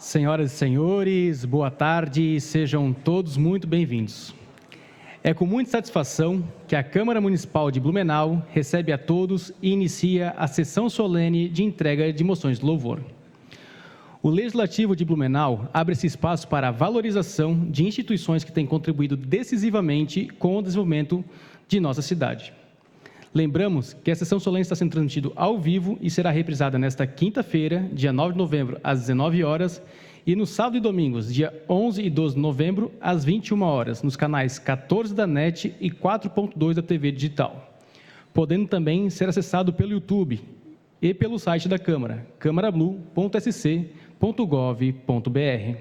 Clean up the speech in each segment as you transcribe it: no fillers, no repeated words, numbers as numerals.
Senhoras e senhores, boa tarde, sejam todos muito bem-vindos. É com muita satisfação que a Câmara Municipal de Blumenau recebe a todos e inicia a sessão solene de entrega de moções de louvor. O Legislativo de Blumenau abre esse espaço para a valorização de instituições que têm contribuído decisivamente com o desenvolvimento de nossa cidade. Lembramos que a sessão solene está sendo transmitida ao vivo e será reprisada nesta quinta-feira, dia 9 de novembro, às 19 horas, e no sábado e domingos, dia 11 e 12 de novembro, às 21 horas, nos canais 14 da NET e 4.2 da TV Digital, podendo também ser acessado pelo YouTube e pelo site da Câmara, câmarablu.sc.gov.br.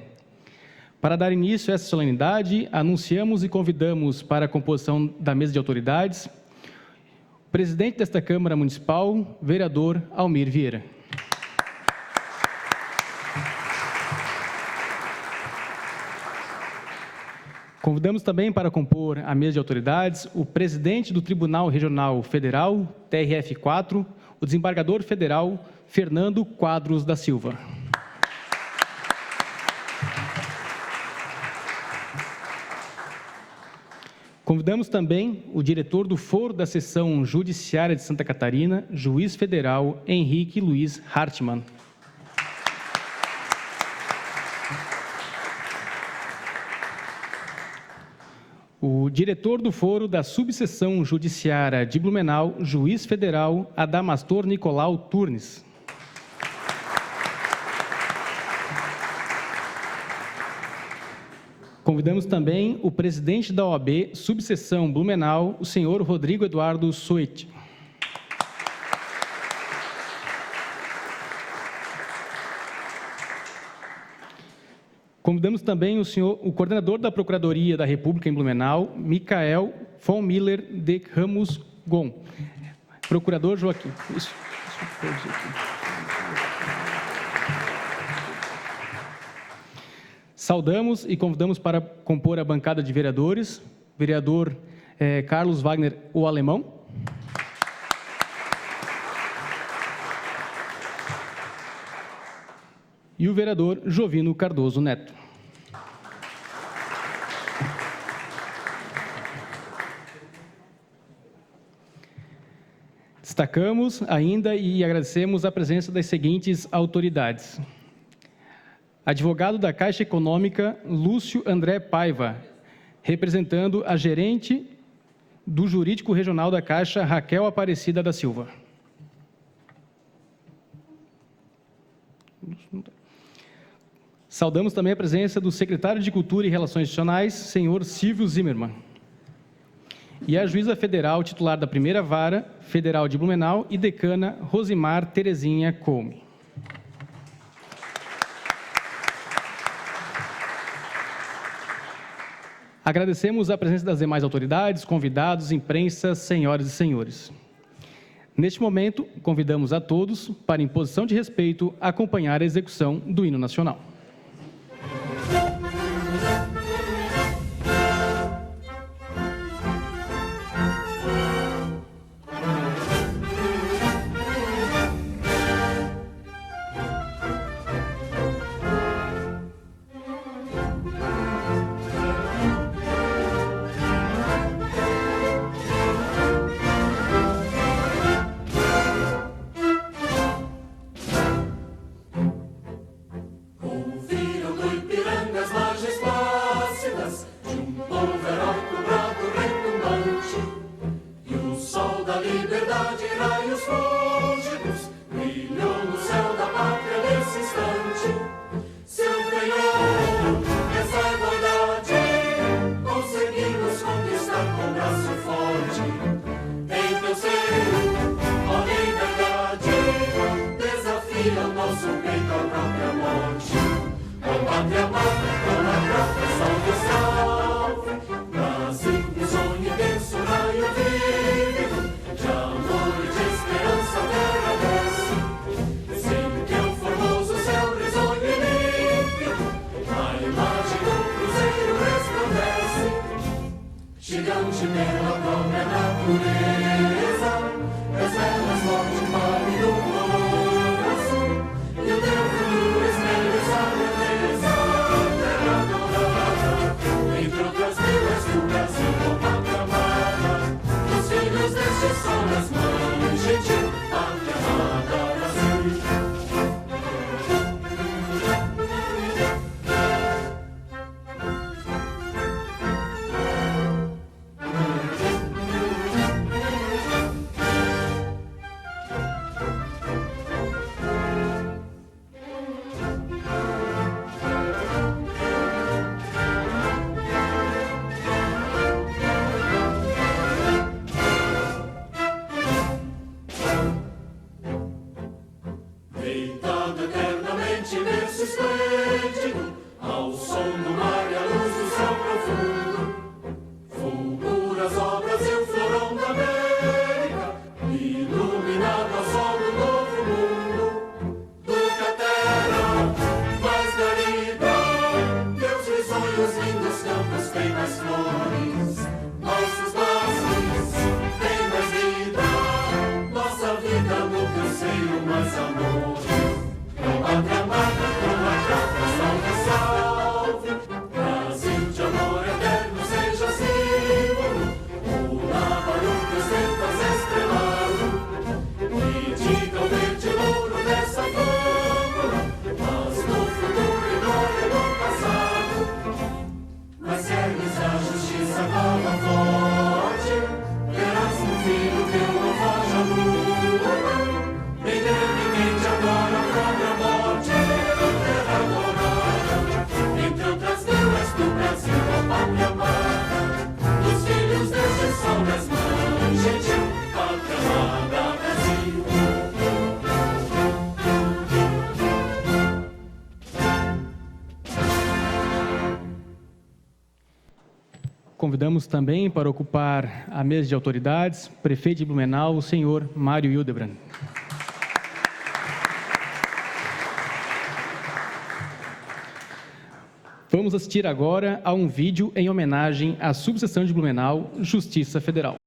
Para dar início a essa solenidade, anunciamos e convidamos para a composição da mesa de autoridades o presidente desta Câmara Municipal, vereador Almir Vieira. Convidamos também para compor a mesa de autoridades o presidente do Tribunal Regional Federal, TRF4, o desembargador federal Fernando Quadros da Silva. Convidamos também o diretor do Foro da Seção Judiciária de Santa Catarina, juiz federal Henrique Luiz Hartmann. O diretor do Foro da Subseção Judiciária de Blumenau, juiz federal Adamastor Nicolau Turnes. Convidamos também o presidente da OAB, Subseção Blumenau, o senhor Rodrigo Eduardo Soit. Convidamos também o coordenador da Procuradoria da República em Blumenau, Michael von Miller de Ramos Gon. Procurador Joaquim. Isso. Saudamos e convidamos para compor a bancada de vereadores, vereador Carlos Wagner, o Alemão. E o vereador Jovino Cardoso Neto. Destacamos ainda e agradecemos a presença das seguintes autoridades. Advogado da Caixa Econômica, Lúcio André Paiva, representando a gerente do Jurídico Regional da Caixa, Raquel Aparecida da Silva. Saudamos também a presença do secretário de Cultura e Relações Institucionais, senhor Silvio Zimmermann. E a juíza federal titular da Primeira Vara Federal de Blumenau e decana Rosimar Terezinha Coume. Agradecemos a presença das demais autoridades, convidados, imprensa, senhoras e senhores. Neste momento, convidamos a todos, para, em posição de respeito, acompanhar a execução do hino nacional. Gigante pela própria natureza, as velas forte para o nosso, e o teu futuro espelho sabe convidamos também para ocupar a mesa de autoridades, prefeito de Blumenau, o senhor Mário Hildebrand. Vamos assistir agora a um vídeo em homenagem à subseção de Blumenau, Justiça Federal.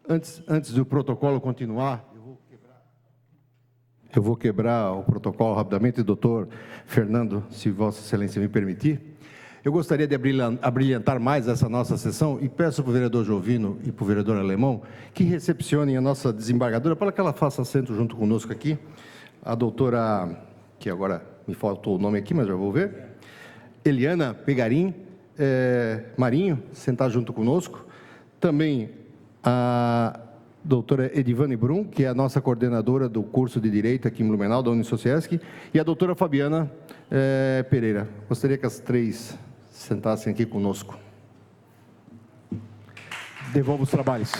Antes do protocolo continuar, eu vou quebrar o protocolo rapidamente, doutor Fernando, se Vossa Excelência me permitir. Eu gostaria de abrilhantar mais essa nossa sessão e peço para o vereador Jovino e para o vereador Alemão que recepcionem a nossa desembargadora para que ela faça assento junto conosco aqui. A doutora, que agora me faltou o nome aqui, mas já vou ver, Eliana Pegarim Marinho, sentar junto conosco. Também a doutora Edivane Brum, que é a nossa coordenadora do curso de Direito aqui em Blumenau, da Unisociesc, e a doutora Fabiana Pereira. Gostaria que as três sentassem aqui conosco. Devolvo os trabalhos.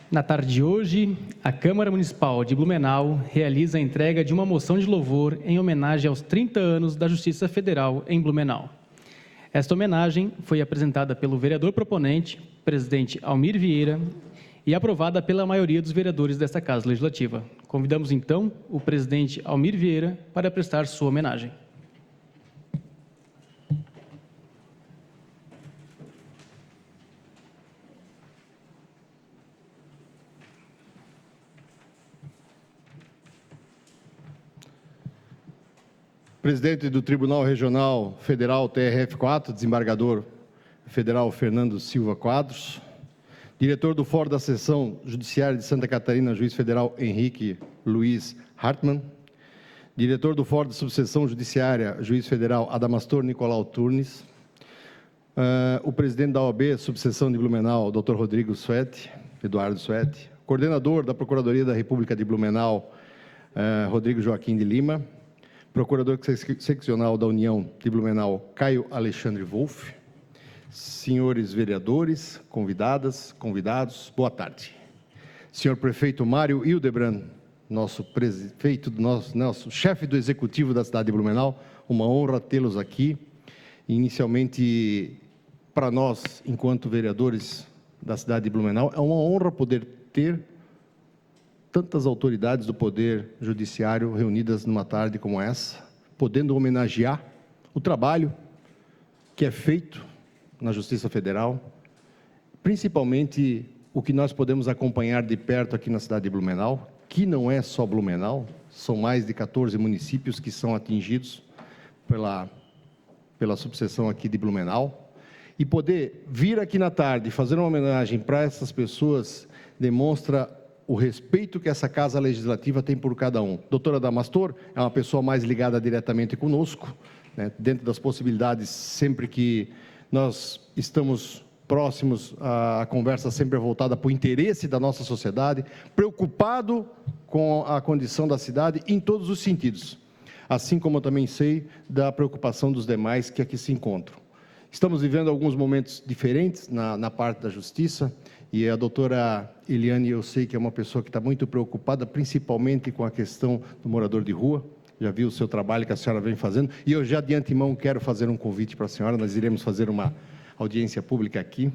Na tarde de hoje, a Câmara Municipal de Blumenau realiza a entrega de uma moção de louvor em homenagem aos 30 anos da Justiça Federal em Blumenau. Esta homenagem foi apresentada pelo vereador proponente, presidente Almir Vieira, e aprovada pela maioria dos vereadores desta Casa Legislativa. Convidamos, então, o presidente Almir Vieira para prestar sua homenagem. Presidente do Tribunal Regional Federal TRF4, desembargador federal Fernando Silva Quadros, diretor do Fórum da Seção Judiciária de Santa Catarina, juiz federal Henrique Luiz Hartmann, diretor do Fórum da Subseção Judiciária, juiz federal Adamastor Nicolau Turnes, o presidente da OAB, subseção de Blumenau, Dr. Rodrigo Suete, Eduardo Suete, coordenador da Procuradoria da República de Blumenau, Rodrigo Joaquim de Lima, procurador seccional da União de Blumenau, Caio Alexandre Wolff, senhores vereadores, convidadas, convidados, boa tarde. Senhor prefeito Mário Hildebrand, nosso prefeito, nosso chefe do executivo da cidade de Blumenau, uma honra tê-los aqui. Inicialmente, para nós, enquanto vereadores da cidade de Blumenau, é uma honra poder ter tantas autoridades do Poder Judiciário reunidas numa tarde como essa, podendo homenagear o trabalho que é feito na Justiça Federal, principalmente o que nós podemos acompanhar de perto aqui na cidade de Blumenau, que não é só Blumenau, são mais de 14 municípios que são atingidos pela subseção aqui de Blumenau, e poder vir aqui na tarde e fazer uma homenagem para essas pessoas demonstra o respeito que essa Casa Legislativa tem por cada um. Doutora Adamastor é uma pessoa mais ligada diretamente conosco, né, dentro das possibilidades, sempre que nós estamos próximos, a conversa sempre é voltada para o interesse da nossa sociedade, preocupado com a condição da cidade em todos os sentidos, assim como eu também sei da preocupação dos demais que aqui se encontram. Estamos vivendo alguns momentos diferentes na parte da justiça, e a doutora Eliane, eu sei que é uma pessoa que está muito preocupada, principalmente com a questão do morador de rua. Já vi o seu trabalho que a senhora vem fazendo, e eu já de antemão quero fazer um convite para a senhora. Nós iremos fazer uma audiência pública aqui,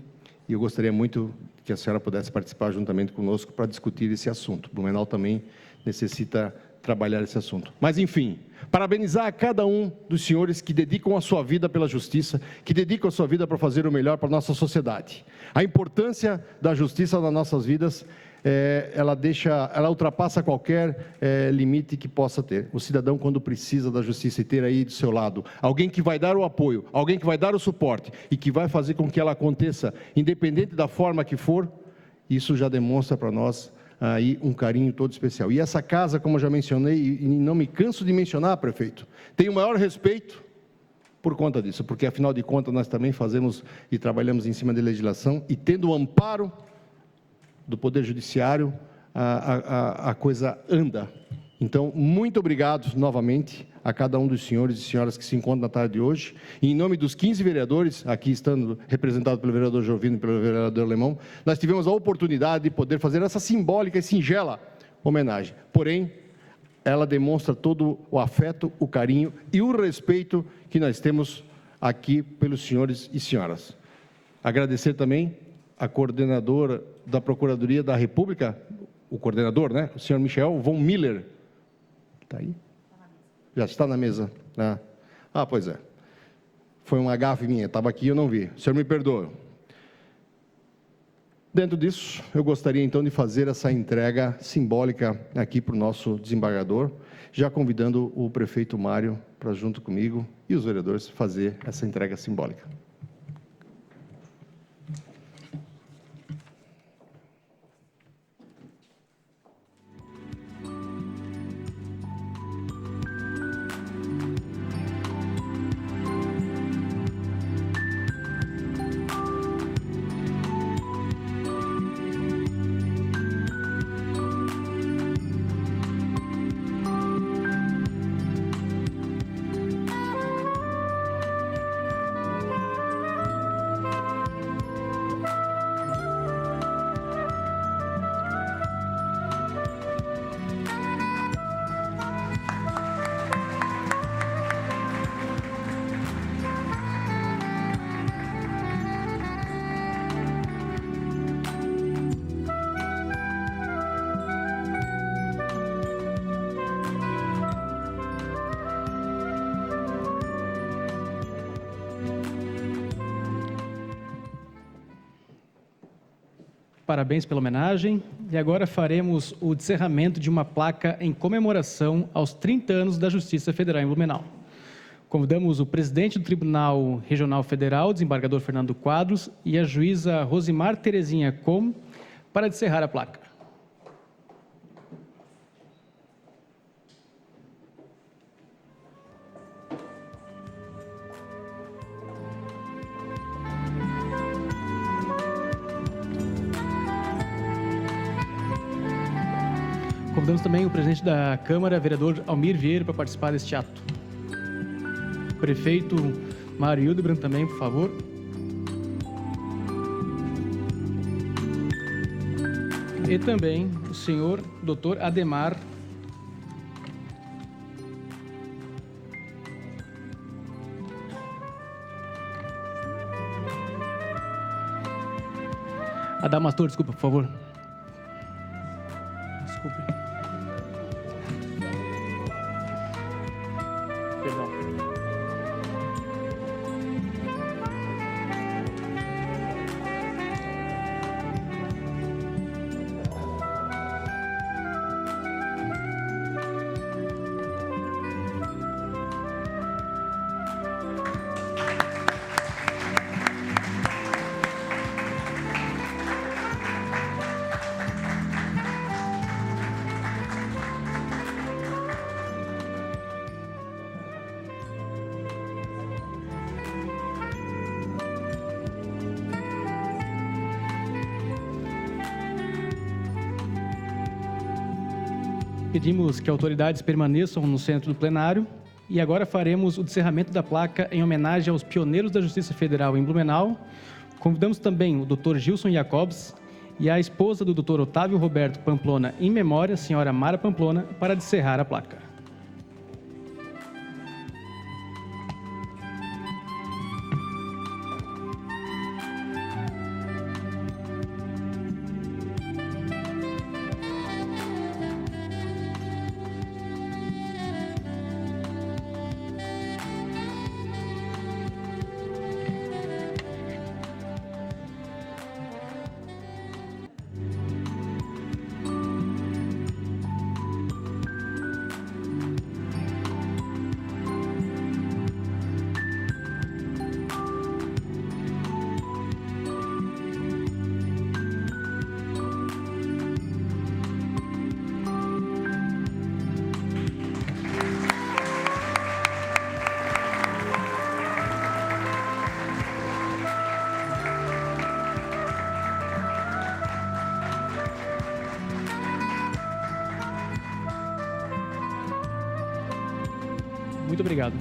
e eu gostaria muito que a senhora pudesse participar juntamente conosco para discutir esse assunto. Blumenau também necessita trabalhar esse assunto. Mas, enfim, parabenizar a cada um dos senhores que dedicam a sua vida pela justiça, que dedicam a sua vida para fazer o melhor para a nossa sociedade. A importância da justiça nas nossas vidas, ela ultrapassa qualquer limite que possa ter. O cidadão, quando precisa da justiça e ter aí do seu lado alguém que vai dar o apoio, alguém que vai dar o suporte e que vai fazer com que ela aconteça, independente da forma que for, isso já demonstra para nós aí um carinho todo especial. E essa casa, como eu já mencionei, e não me canso de mencionar, prefeito, tem o maior respeito por conta disso, porque afinal de contas nós também fazemos e trabalhamos em cima de legislação, e tendo o amparo do Poder Judiciário, a coisa anda. Então, muito obrigado novamente a cada um dos senhores e senhoras que se encontram na tarde de hoje. E em nome dos 15 vereadores, aqui estando representado pelo vereador Jovino e pelo vereador Alemão, nós tivemos a oportunidade de poder fazer essa simbólica e singela homenagem. Porém, ela demonstra todo o afeto, o carinho e o respeito que nós temos aqui pelos senhores e senhoras. Agradecer também a coordenadora da Procuradoria da República, o coordenador, né? O senhor Michel von Miller. Está aí? Já está na mesa. Ah, pois é. Foi uma gafe minha, estava aqui e eu não vi. O senhor me perdoa. Dentro disso, eu gostaria então de fazer essa entrega simbólica aqui para o nosso desembargador, já convidando o prefeito Mário para junto comigo e os vereadores fazer essa entrega simbólica. Parabéns pela homenagem. E agora faremos o descerramento de uma placa em comemoração aos 30 anos da Justiça Federal em Blumenau. Convidamos o presidente do Tribunal Regional Federal, desembargador Fernando Quadros, e a juíza Rosimar Terezinha Come para descerrar a placa. Convidamos também o presidente da Câmara, vereador Almir Vieira, para participar deste ato. Prefeito Mário Hildebrand também, por favor. E também o senhor Dr. Ademar Adamastor, desculpa, por favor. Desculpe. Perdão. Pedimos que autoridades permaneçam no centro do plenário e agora faremos o descerramento da placa em homenagem aos pioneiros da Justiça Federal em Blumenau. Convidamos também o Dr. Gilson Jacobs e a esposa do Dr. Otávio Roberto Pamplona, em memória, a senhora Mara Pamplona, para descerrar a placa. Muito obrigado.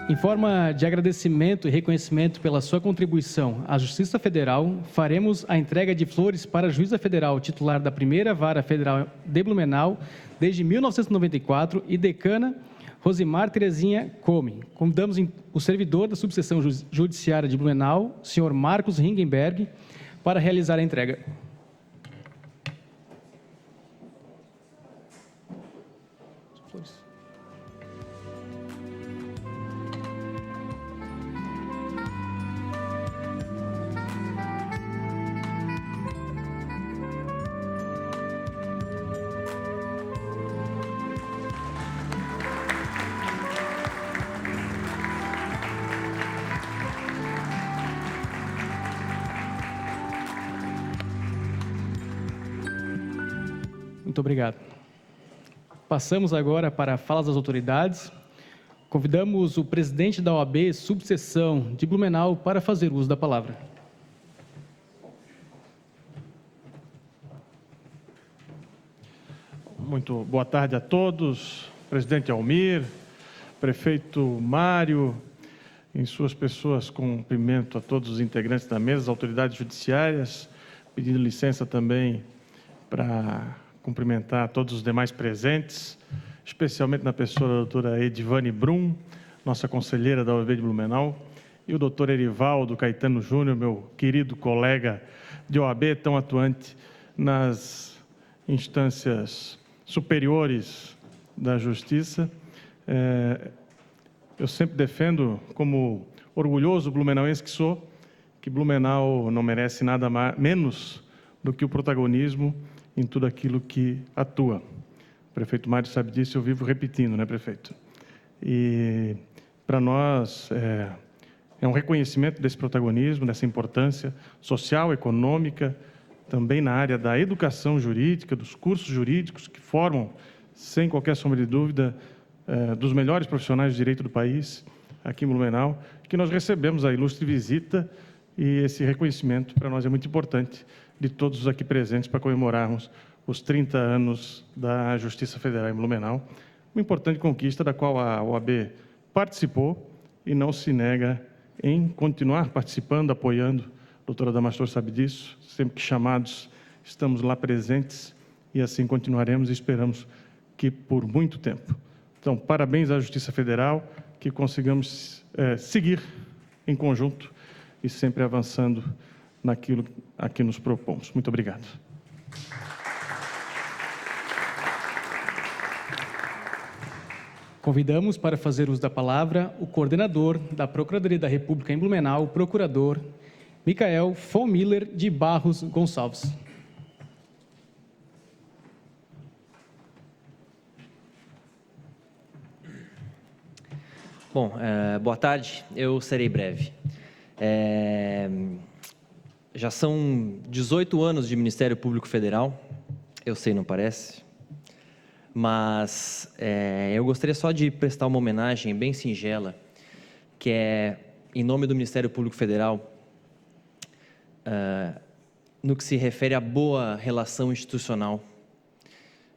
Em forma de agradecimento e reconhecimento pela sua contribuição à Justiça Federal, faremos a entrega de flores para a juíza federal titular da Primeira Vara Federal de Blumenau desde 1994 e decana Rosimar Terezinha Come. Convidamos o servidor da subseção judiciária de Blumenau, senhor Marcos Ringenberg, para realizar a entrega. Muito obrigado. Passamos agora para a fala das autoridades. Convidamos o presidente da OAB Subseção de Blumenau para fazer uso da palavra. Muito boa tarde a todos, presidente Almir, prefeito Mário, em suas pessoas cumprimento a todos os integrantes da mesa, as autoridades judiciárias, pedindo licença também para cumprimentar todos os demais presentes, especialmente na pessoa da doutora Edivane Brum, nossa conselheira da OAB de Blumenau, e o doutor Erivaldo Caetano Júnior, meu querido colega de OAB, tão atuante nas instâncias superiores da Justiça. Eu sempre defendo, como orgulhoso blumenauense que sou, que Blumenau não merece nada menos do que o protagonismo em tudo aquilo que atua. O prefeito Mário sabe disso, eu vivo repetindo, né, prefeito? E para nós é um reconhecimento desse protagonismo, dessa importância social, econômica, também na área da educação jurídica, dos cursos jurídicos que formam, sem qualquer sombra de dúvida, dos melhores profissionais de direito do país, aqui em Blumenau, que nós recebemos a ilustre visita e esse reconhecimento para nós é muito importante de todos os aqui presentes para comemorarmos os 30 anos da Justiça Federal em Blumenau, uma importante conquista da qual a OAB participou e não se nega em continuar participando, apoiando. A doutora Adamastor sabe disso, sempre que chamados estamos lá presentes e assim continuaremos e esperamos que por muito tempo. Então, parabéns à Justiça Federal, que consigamos seguir em conjunto e sempre avançando naquilo a que nos propomos. Muito obrigado. Convidamos para fazer uso da palavra o coordenador da Procuradoria da República em Blumenau, o procurador Micael von Miller de Barros Gonçalves. Bom, boa tarde, eu serei breve. Já são 18 anos de Ministério Público Federal, eu sei, não parece, mas eu gostaria só de prestar uma homenagem bem singela, que é, em nome do Ministério Público Federal, no que se refere à boa relação institucional.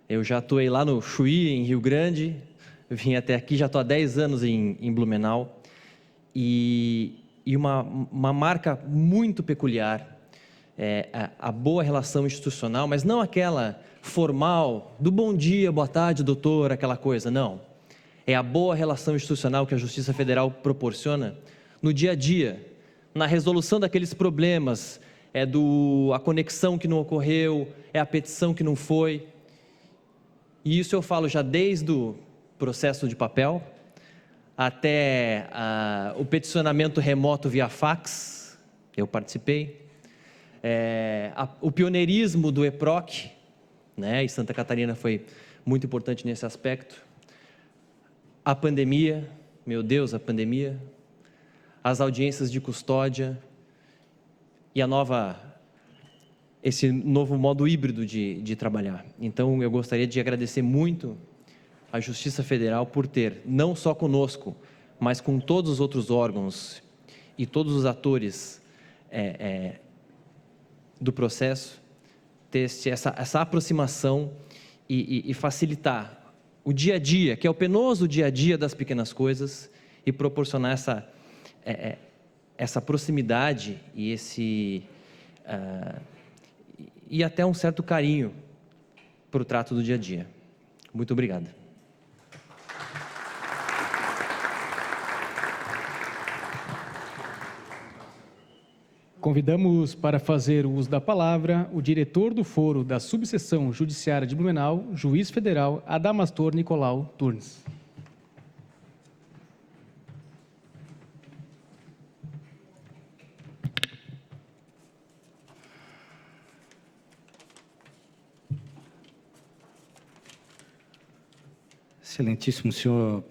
Eu já atuei lá no Chuí, em Rio Grande, vim até aqui, já estou há 10 anos em Blumenau, e uma marca muito peculiar é a boa relação institucional, mas não aquela formal, do bom dia, boa tarde, doutor, aquela coisa, não. É a boa relação institucional que a Justiça Federal proporciona no dia a dia, na resolução daqueles problemas, a conexão que não ocorreu, é a petição que não foi. E isso eu falo já desde o processo de papel, até o peticionamento remoto via fax, eu participei, o pioneirismo do EPROC, né, e Santa Catarina foi muito importante nesse aspecto, a pandemia, meu Deus, a pandemia, as audiências de custódia e esse novo modo híbrido de trabalhar. Então, eu gostaria de agradecer muito a Justiça Federal por ter, não só conosco, mas com todos os outros órgãos e todos os atores do processo, ter essa aproximação e facilitar o dia a dia, que é o penoso dia a dia das pequenas coisas, e proporcionar essa proximidade e até um certo carinho para o trato do dia a dia. Muito obrigado. Convidamos para fazer uso da palavra o diretor do Foro da Subseção Judiciária de Blumenau, juiz federal Adamastor Nicolau Turnes. Excelentíssimo senhor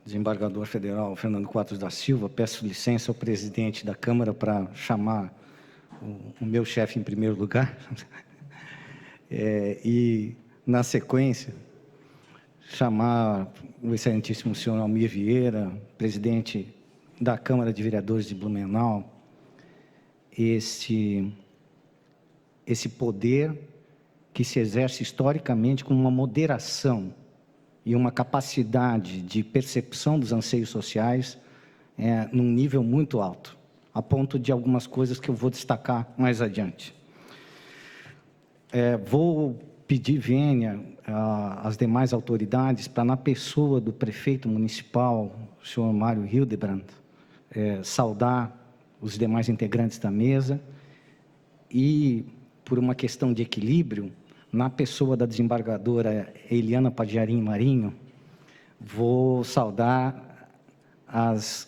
desembargador federal Fernando Quadros da Silva, peço licença ao presidente da Câmara para chamar o meu chefe em primeiro lugar. E, na sequência, chamar o excelentíssimo senhor Almir Vieira, presidente da Câmara de Vereadores de Blumenau, esse poder que se exerce historicamente com uma moderação e uma capacidade de percepção dos anseios sociais num nível muito alto, a ponto de algumas coisas que eu vou destacar mais adiante. Vou pedir vênia às demais autoridades para, na pessoa do prefeito municipal, o senhor Mário Hildebrand, saudar os demais integrantes da mesa e, por uma questão de equilíbrio, na pessoa da desembargadora Eliana Padiarim Marinho, vou saudar as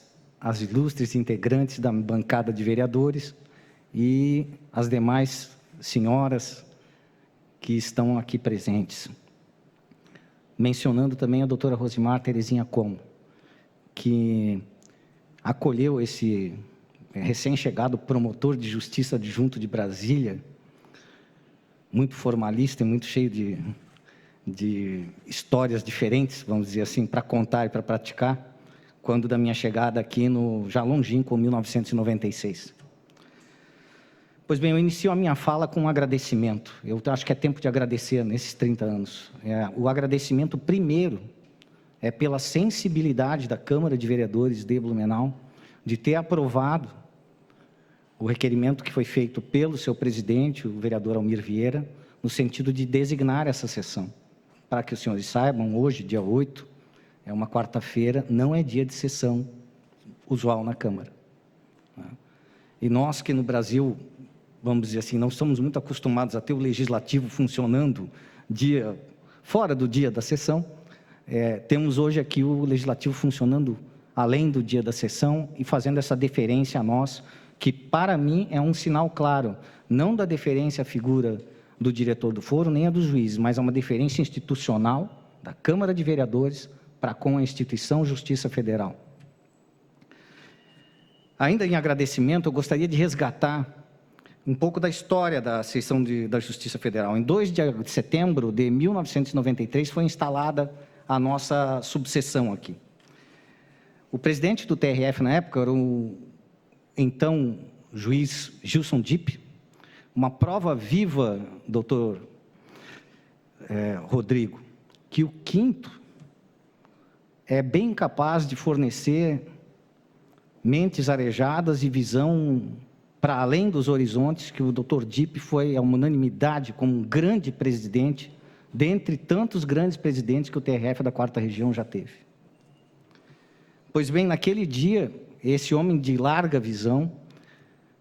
ilustres integrantes da bancada de vereadores e as demais senhoras que estão aqui presentes. Mencionando também a doutora Rosimar Terezinha Como, que acolheu esse recém-chegado promotor de justiça adjunto de Brasília, muito formalista e muito cheio de histórias diferentes, vamos dizer assim, para contar e para praticar, quando da minha chegada aqui no já longínquo 1996. Pois bem, eu inicio a minha fala com um agradecimento. Eu acho que é tempo de agradecer nesses 30 anos. O agradecimento, primeiro, é pela sensibilidade da Câmara de Vereadores de Blumenau de ter aprovado o requerimento que foi feito pelo seu presidente, o vereador Almir Vieira, no sentido de designar essa sessão. Para que os senhores saibam, hoje, dia 8, é uma quarta-feira, não é dia de sessão usual na Câmara. E nós que no Brasil, vamos dizer assim, não estamos muito acostumados a ter o Legislativo funcionando fora do dia da sessão, temos hoje aqui o Legislativo funcionando além do dia da sessão e fazendo essa deferência a nós, que para mim é um sinal claro, não da deferência à figura do diretor do foro, nem a dos juízes, mas é uma deferência institucional da Câmara de Vereadores para com a instituição Justiça Federal. Ainda em agradecimento, eu gostaria de resgatar um pouco da história da seção da Justiça Federal. Em 2 de setembro de 1993 foi instalada a nossa subseção aqui. O presidente do TRF na época era o então juiz Gilson Dipp, uma prova viva, doutor Rodrigo, que o quinto é bem capaz de fornecer mentes arejadas e visão para além dos horizontes, que o doutor Dipp foi a unanimidade como um grande presidente, dentre tantos grandes presidentes que o TRF da 4ª Região já teve. Pois bem, naquele dia, esse homem de larga visão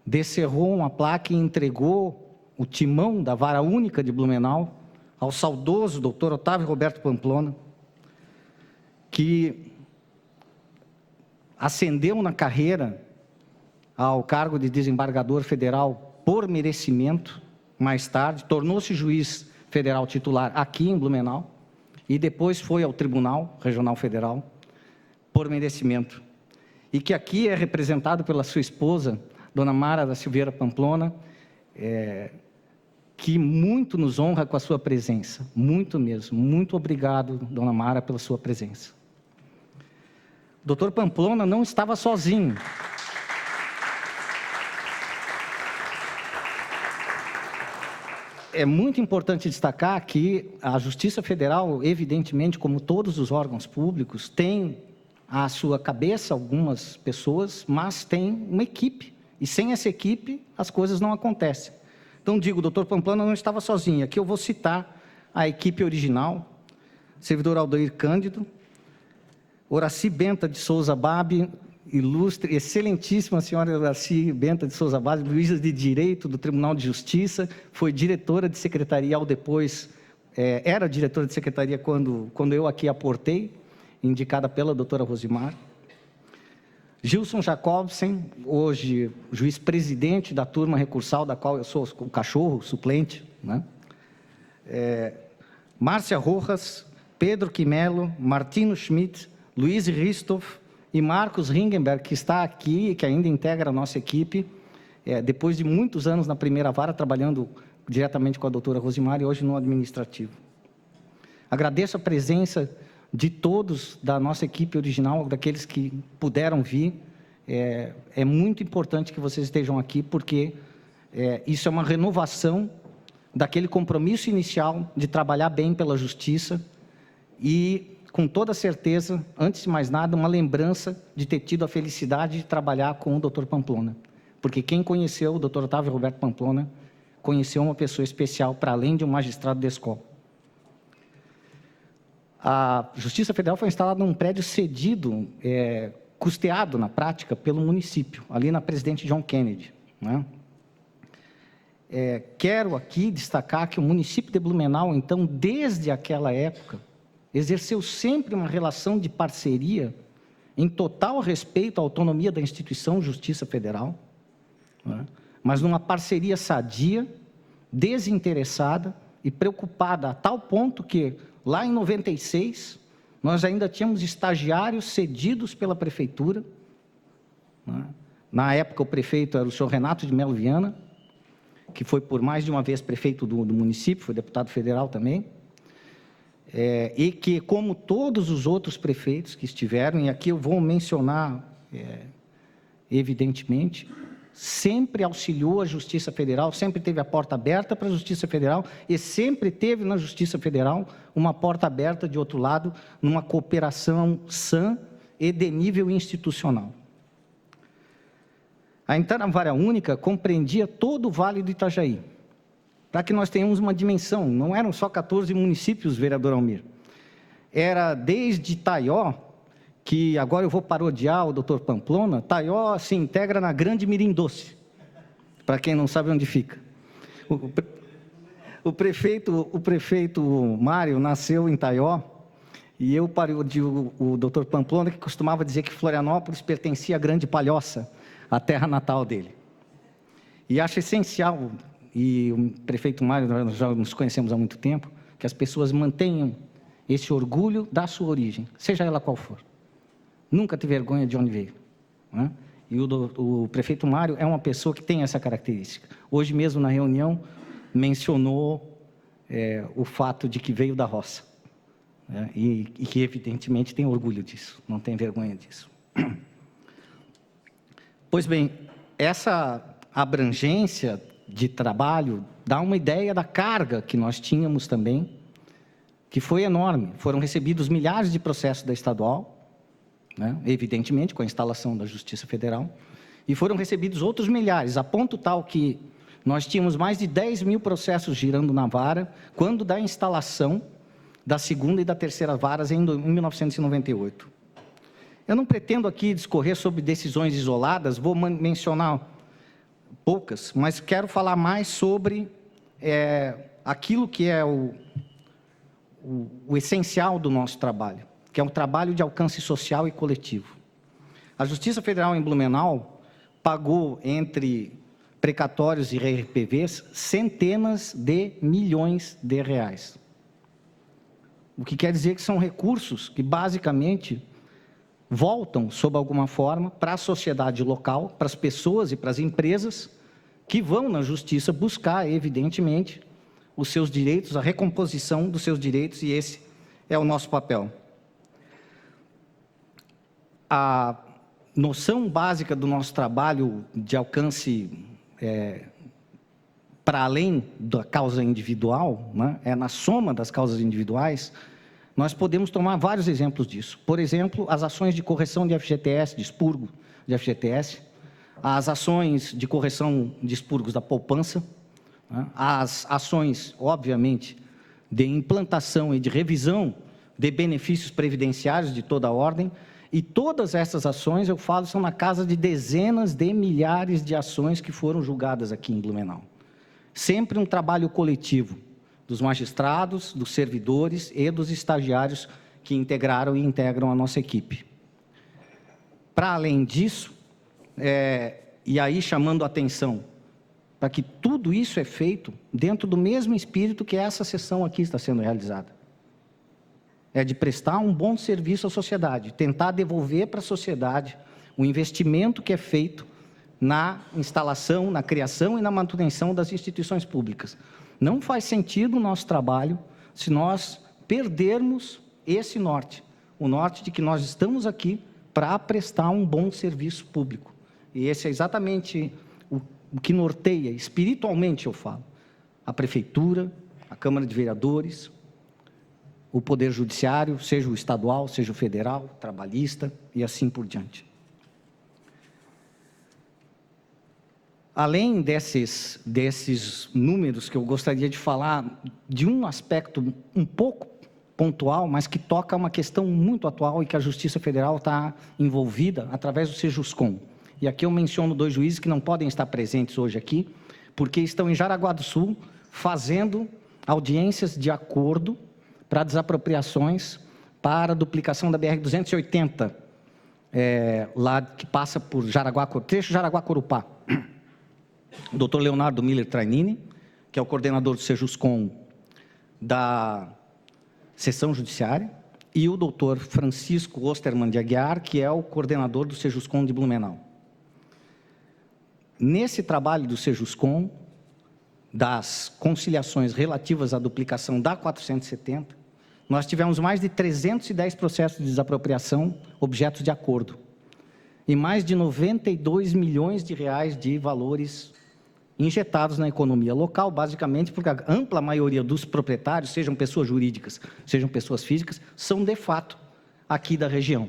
descerrou uma placa e entregou o timão da Vara Única de Blumenau ao saudoso doutor Otávio Roberto Pamplona, que ascendeu na carreira ao cargo de desembargador federal por merecimento, mais tarde, tornou-se juiz federal titular aqui em Blumenau e depois foi ao Tribunal Regional Federal por merecimento. E que aqui é representado pela sua esposa, dona Mara da Silveira Pamplona, que muito nos honra com a sua presença, muito mesmo. Muito obrigado, dona Mara, pela sua presença. O doutor Pamplona não estava sozinho. É muito importante destacar que a Justiça Federal, evidentemente, como todos os órgãos públicos, tem à sua cabeça algumas pessoas, mas tem uma equipe. E sem essa equipe, as coisas não acontecem. Então, digo, o doutor Pamplona não estava sozinho. Aqui eu vou citar a equipe original: servidor Aldair Cândido, Horaci Benta de Souza Babi, ilustre, excelentíssima senhora Horaci Benta de Souza Babi, juíza de Direito do Tribunal de Justiça, foi diretora de secretaria ao depois, era diretora de secretaria quando eu aqui aportei, indicada pela doutora Rosimar. Gilson Jacobsen, hoje juiz presidente da turma recursal, da qual eu sou o cachorro, suplente, né? Márcia Rojas, Pedro Quimelo, Martino Schmidt, Luiz Ristoff e Marcos Ringenberg, que está aqui e que ainda integra a nossa equipe, depois de muitos anos na primeira vara, trabalhando diretamente com a doutora Rosimar e hoje no administrativo. Agradeço a presença de todos da nossa equipe original, daqueles que puderam vir. É muito importante que vocês estejam aqui, porque isso é uma renovação daquele compromisso inicial de trabalhar bem pela justiça e, com toda certeza, antes de mais nada, uma lembrança de ter tido a felicidade de trabalhar com o Dr. Pamplona, porque quem conheceu o Dr. Otávio Roberto Pamplona conheceu uma pessoa especial, para além de um magistrado da escola. A Justiça Federal foi instalada num prédio cedido, custeado na prática pelo município, ali na Presidente John Kennedy, né? Quero aqui destacar que o município de Blumenau, então, desde aquela época, exerceu sempre uma relação de parceria em total respeito à autonomia da instituição Justiça Federal, né? Mas numa parceria sadia, desinteressada e preocupada, a tal ponto que, lá em 96, nós ainda tínhamos estagiários cedidos pela prefeitura, né? Na época, o prefeito era o senhor Renato de Melo Viana, que foi por mais de uma vez prefeito do município, foi deputado federal também, e que, como todos os outros prefeitos que estiveram, e aqui eu vou mencionar, evidentemente, sempre auxiliou a Justiça Federal, sempre teve a porta aberta para a Justiça Federal e sempre teve na Justiça Federal uma porta aberta de outro lado, numa cooperação sã e de nível institucional. A então a Vara Única compreendia todo o Vale do Itajaí, para que nós tenhamos uma dimensão, não eram só 14 municípios, vereador Almir, era desde Taió, que agora eu vou parodiar o doutor Pamplona. Taió se integra na Grande Mirim Doce, para quem não sabe onde fica. O prefeito Mário nasceu em Taió, e eu parodio o doutor Pamplona, que costumava dizer que Florianópolis pertencia à Grande Palhoça, a terra natal dele. E acho essencial, e o prefeito Mário, nós já nos conhecemos há muito tempo, que as pessoas mantenham esse orgulho da sua origem, seja ela qual for. Nunca ter vergonha de onde veio, né? E o prefeito Mário é uma pessoa que tem essa característica. Hoje mesmo, na reunião, mencionou o fato de que veio da roça, né? E que, evidentemente, tem orgulho disso, não tem vergonha disso. Pois bem, essa abrangência de trabalho dá uma ideia da carga que nós tínhamos também, que foi enorme. Foram recebidos milhares de processos da estadual, né? Evidentemente, com a instalação da Justiça Federal, e foram recebidos outros milhares, a ponto tal que nós tínhamos mais de 10 mil processos girando na vara, quando da instalação da segunda e da terceira varas em 1998. Eu não pretendo aqui discorrer sobre decisões isoladas, vou mencionar poucas, mas quero falar mais sobre aquilo que é o essencial do nosso trabalho, que é um trabalho de alcance social e coletivo. A Justiça Federal em Blumenau pagou, entre precatórios e RPVs, centenas de milhões de reais. O que quer dizer que são recursos que, basicamente, voltam, sob alguma forma, para a sociedade local, para as pessoas e para as empresas que vão na Justiça buscar, evidentemente, os seus direitos, a recomposição dos seus direitos, e esse é o nosso papel. A noção básica do nosso trabalho de alcance para além da causa individual, né, na soma das causas individuais, nós podemos tomar vários exemplos disso. Por exemplo, as ações de correção de FGTS, de expurgo de FGTS, as ações de correção de expurgos da poupança, né, as ações, obviamente, de implantação e de revisão de benefícios previdenciários de toda a ordem, e todas essas ações, eu falo, são na casa de dezenas de milhares de ações que foram julgadas aqui em Blumenau. Sempre um trabalho coletivo dos magistrados, dos servidores e dos estagiários que integraram e integram a nossa equipe. Para além disso, e aí chamando a atenção para que tudo isso é feito dentro do mesmo espírito que essa sessão aqui está sendo realizada. É de prestar um bom serviço à sociedade, tentar devolver para a sociedade o investimento que é feito na instalação, na criação e na manutenção das instituições públicas. Não faz sentido o nosso trabalho se nós perdermos esse norte, o norte de que nós estamos aqui para prestar um bom serviço público. E esse é exatamente o que norteia, espiritualmente eu falo, a Prefeitura, a Câmara de Vereadores, o Poder Judiciário, seja o estadual, seja o federal, trabalhista e assim por diante. Além desses números que eu gostaria de falar de um aspecto um pouco pontual, mas que toca uma questão muito atual e que a Justiça Federal está envolvida através do Sejuscom. E aqui eu menciono 2 juízes que não podem estar presentes hoje aqui, porque estão em Jaraguá do Sul fazendo audiências de acordo para desapropriações para a duplicação da BR-280, lá que passa por trecho Jaraguá-Corupá. O doutor Leonardo Miller Trainini, que é o coordenador do Sejuscom da Seção Judiciária, e o doutor Francisco Osterman de Aguiar, que é o coordenador do Sejuscom de Blumenau. Nesse trabalho do Sejuscom, das conciliações relativas à duplicação da 470, nós tivemos mais de 310 processos de desapropriação objetos de acordo, e mais de 92 milhões de reais de valores injetados na economia local, basicamente porque a ampla maioria dos proprietários, sejam pessoas jurídicas, sejam pessoas físicas, são de fato aqui da região.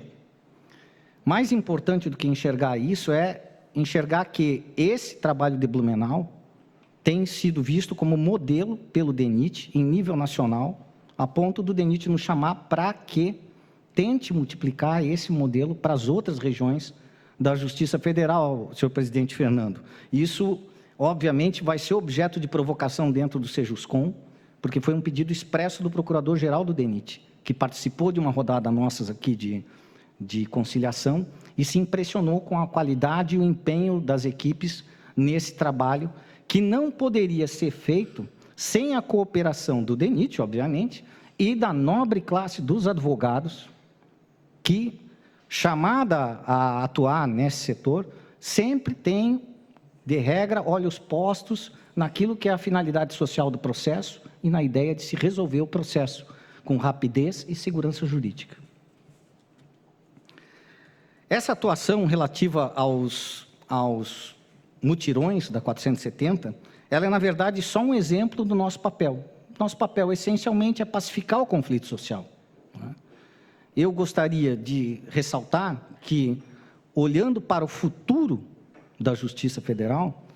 Mais importante do que enxergar isso é enxergar que esse trabalho de Blumenau tem sido visto como modelo pelo DENIT em nível nacional, a ponto do DENIT nos chamar para que tente multiplicar esse modelo para as outras regiões da Justiça Federal, senhor presidente Fernando. Isso, obviamente, vai ser objeto de provocação dentro do Sejuscom, porque foi um pedido expresso do Procurador-Geral do DENIT, que participou de uma rodada nossas aqui de conciliação e se impressionou com a qualidade e o empenho das equipes nesse trabalho, que não poderia ser feito sem a cooperação do DENIT, obviamente, e da nobre classe dos advogados, que, chamada a atuar nesse setor, sempre tem, de regra, olhos postos naquilo que é a finalidade social do processo e na ideia de se resolver o processo com rapidez e segurança jurídica. Essa atuação relativa aos mutirões da 470, ela é, na verdade, só um exemplo do nosso papel. Nosso papel, essencialmente, é pacificar o conflito social. Eu gostaria de ressaltar que, olhando para o futuro da Justiça Federal,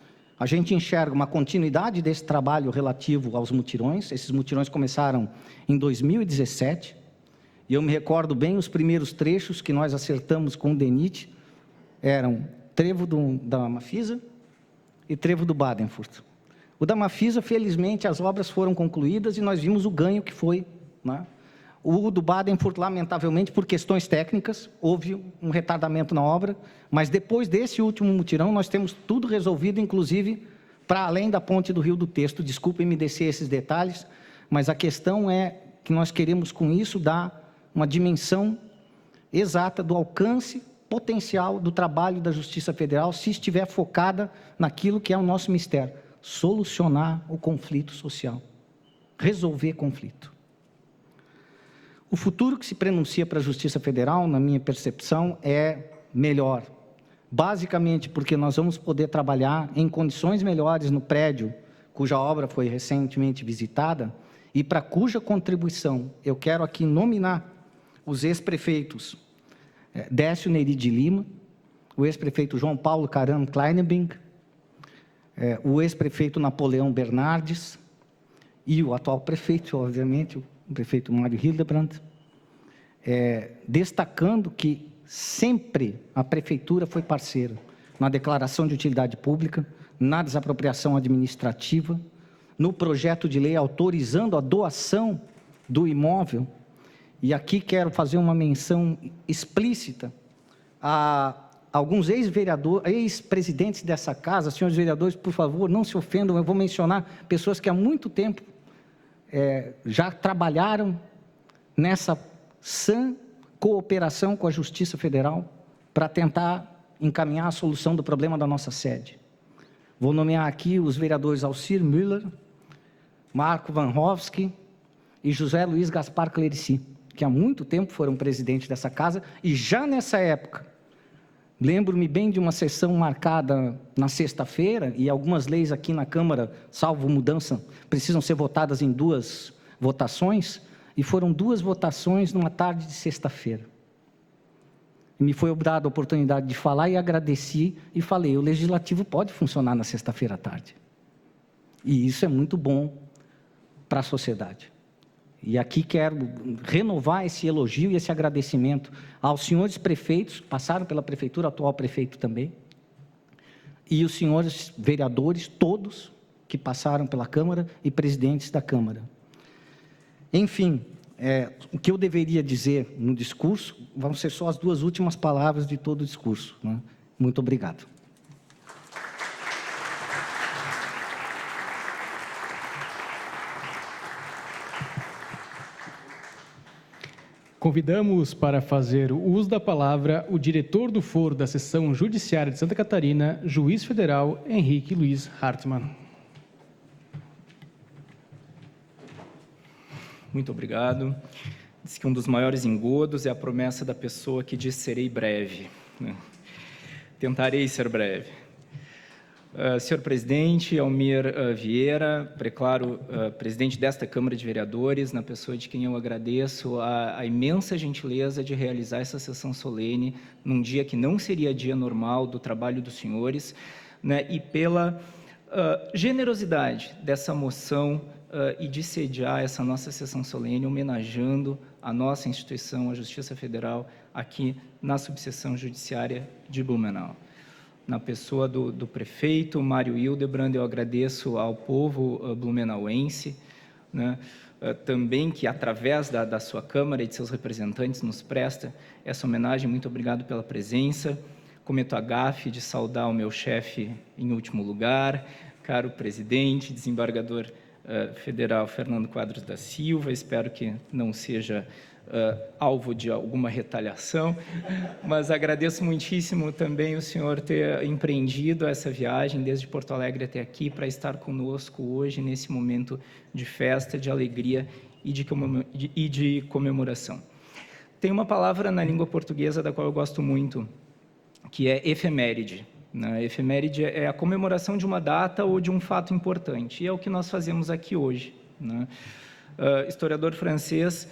a gente enxerga uma continuidade desse trabalho relativo aos mutirões. Esses mutirões começaram em 2017, e eu me recordo bem os primeiros trechos que nós acertamos com o DENIT, eram trevo da Mafisa e trevo do Badenfurt. O da Mafisa, felizmente, as obras foram concluídas e nós vimos o ganho que foi, né? O do Badenfurt, lamentavelmente, por questões técnicas, houve um retardamento na obra, mas depois desse último mutirão, nós temos tudo resolvido, inclusive para além da ponte do Rio do Texto. Desculpem me descer esses detalhes, mas a questão é que nós queremos, com isso, dar uma dimensão exata do alcance potencial do trabalho da Justiça Federal, se estiver focada naquilo que é o nosso mistério: solucionar o conflito social, resolver conflito. O futuro que se prenuncia para a Justiça Federal, na minha percepção, é melhor. Basicamente porque nós vamos poder trabalhar em condições melhores no prédio, cuja obra foi recentemente visitada, e para cuja contribuição eu quero aqui nominar os ex-prefeitos Décio Neri de Lima, o ex-prefeito João Paulo Caram Kleinebing, o ex-prefeito Napoleão Bernardes e o atual prefeito, obviamente, o prefeito Mário Hildebrand, destacando que sempre a prefeitura foi parceira na declaração de utilidade pública, na desapropriação administrativa, no projeto de lei autorizando a doação do imóvel. E aqui quero fazer uma menção explícita a alguns ex-presidentes dessa casa. Senhores vereadores, por favor, não se ofendam, eu vou mencionar pessoas que há muito tempo já trabalharam nessa sã cooperação com a Justiça Federal para tentar encaminhar a solução do problema da nossa sede. Vou nomear aqui os vereadores Alcir Müller, Marco Van Hofsky e José Luiz Gaspar Clerici, que há muito tempo foram presidentes dessa casa, e já nessa época, lembro-me bem de uma sessão marcada na sexta-feira, e algumas leis aqui na Câmara, salvo mudança, precisam ser votadas em 2 votações, e foram 2 votações numa tarde de sexta-feira. Me foi dada a oportunidade de falar e agradeci, e falei, o Legislativo pode funcionar na sexta-feira à tarde. E isso é muito bom para a sociedade. E aqui quero renovar esse elogio e esse agradecimento aos senhores prefeitos, que passaram pela prefeitura, atual prefeito também, e os senhores vereadores, todos que passaram pela Câmara e presidentes da Câmara. Enfim, o que eu deveria dizer no discurso vão ser só as 2 últimas palavras de todo o discurso, né? Muito obrigado. Convidamos para fazer o uso da palavra o diretor do Foro da Seção Judiciária de Santa Catarina, juiz federal Henrique Luiz Hartmann. Muito obrigado. Diz que um dos maiores engodos é a promessa da pessoa que diz serei breve. Tentarei ser breve. Senhor presidente, Almir Vieira, preclaro presidente desta Câmara de Vereadores, na pessoa de quem eu agradeço a imensa gentileza de realizar essa sessão solene num dia que não seria dia normal do trabalho dos senhores, né, e pela generosidade dessa moção e de sediar essa nossa sessão solene, homenageando a nossa instituição, a Justiça Federal, aqui na subseção judiciária de Blumenau. Na pessoa do prefeito Mário Hildebrand, eu agradeço ao povo blumenauense, né, também que, através da sua Câmara e de seus representantes, nos presta essa homenagem. Muito obrigado pela presença. Cometo a gafe de saudar o meu chefe em último lugar, caro presidente, desembargador federal Fernando Quadros da Silva. Espero que não seja alvo de alguma retaliação, mas agradeço muitíssimo também o senhor ter empreendido essa viagem desde Porto Alegre até aqui para estar conosco hoje, nesse momento de festa, de alegria e de comemoração. Tem uma palavra na língua portuguesa da qual eu gosto muito, que é efeméride. Efeméride é a comemoração de uma data ou de um fato importante, e é o que nós fazemos aqui hoje. Historiador francês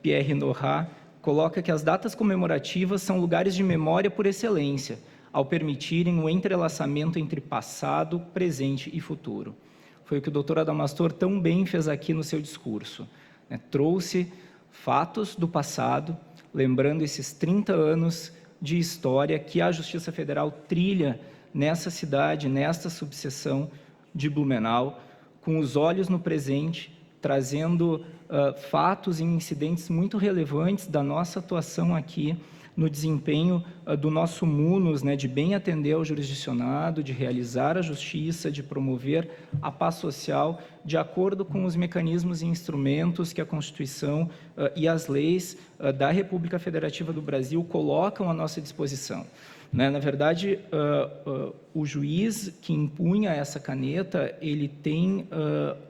Pierre Nora coloca que as datas comemorativas são lugares de memória por excelência, ao permitirem o entrelaçamento entre passado, presente e futuro. Foi o que o doutor Adamastor tão bem fez aqui no seu discurso. Trouxe fatos do passado, lembrando esses 30 anos de história que a Justiça Federal trilha nessa cidade, nesta subseção de Blumenau, com os olhos no presente, trazendo fatos e incidentes muito relevantes da nossa atuação aqui no desempenho do nosso munus, de bem atender ao jurisdicionado, de realizar a justiça, de promover a paz social, de acordo com os mecanismos e instrumentos que a Constituição e as leis da República Federativa do Brasil colocam à nossa disposição. Na verdade, o juiz que empunha essa caneta, ele tem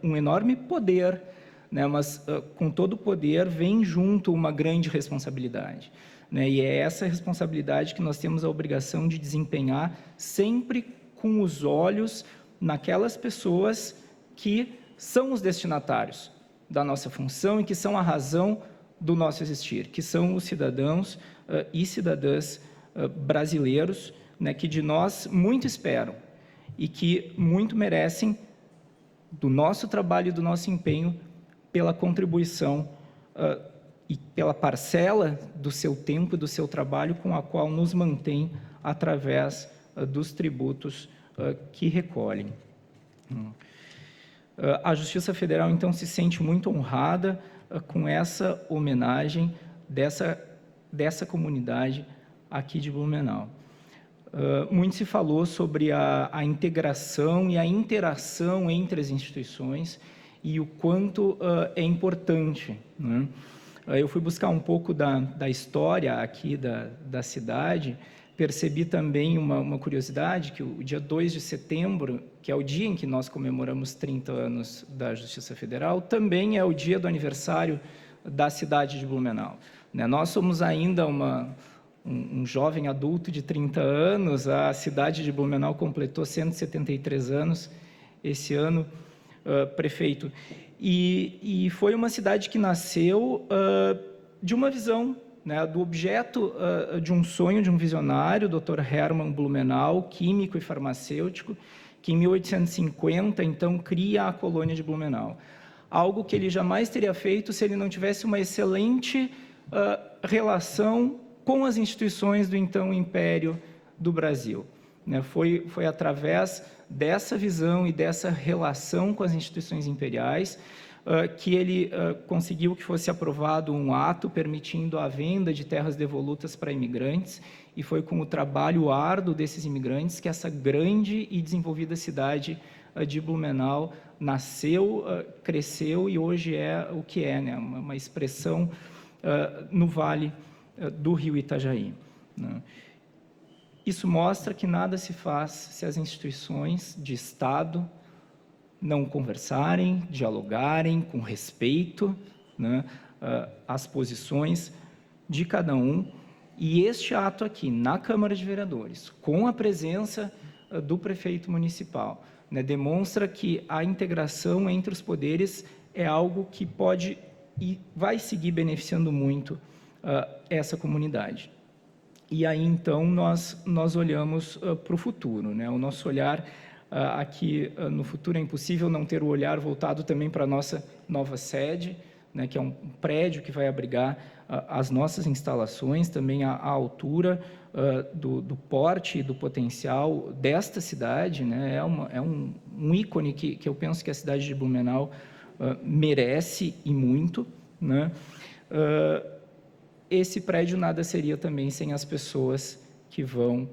um enorme poder, mas com todo o poder vem junto uma grande responsabilidade. E é essa responsabilidade que nós temos a obrigação de desempenhar sempre com os olhos naquelas pessoas que são os destinatários da nossa função e que são a razão do nosso existir, que são os cidadãos e cidadãs brasileiros, que de nós muito esperam e que muito merecem do nosso trabalho e do nosso empenho pela contribuição e pela parcela do seu tempo e do seu trabalho com a qual nos mantém através dos tributos que recolhem. A Justiça Federal, então, se sente muito honrada com essa homenagem dessa comunidade aqui de Blumenau. Muito se falou sobre a integração e a interação entre as instituições e o quanto é importante. Eu fui buscar um pouco da história aqui da cidade, percebi também uma curiosidade, que o dia 2 de setembro, que é o dia em que nós comemoramos 30 anos da Justiça Federal, também é o dia do aniversário da cidade de Blumenau. Nós somos ainda um jovem adulto de 30 anos, a cidade de Blumenau completou 173 anos esse ano, prefeito. E foi uma cidade que nasceu de uma visão, do objeto de um sonho de um visionário, o Dr. Hermann Blumenau, químico e farmacêutico, que em 1850, então, cria a colônia de Blumenau. Algo que ele jamais teria feito se ele não tivesse uma excelente relação com as instituições do então Império do Brasil. Foi através dessa visão e dessa relação com as instituições imperiais que ele conseguiu que fosse aprovado um ato permitindo a venda de terras devolutas para imigrantes, e foi com o trabalho árduo desses imigrantes que essa grande e desenvolvida cidade de Blumenau nasceu, cresceu e hoje é o que é, uma expressão no Vale do Rio Itajaí. Isso mostra que nada se faz se as instituições de Estado não conversarem, dialogarem com respeito às posições de cada um. E este ato aqui, na Câmara de Vereadores, com a presença do prefeito municipal, demonstra que a integração entre os poderes é algo que pode e vai seguir beneficiando muito essa comunidade. E aí, então, nós olhamos para o futuro. O nosso olhar aqui no futuro, é impossível não ter o olhar voltado também para a nossa nova sede, que é um prédio que vai abrigar as nossas instalações, também a altura do porte e do potencial desta cidade. É um ícone que eu penso que a cidade de Blumenau merece e muito. Esse prédio nada seria também sem as pessoas que vão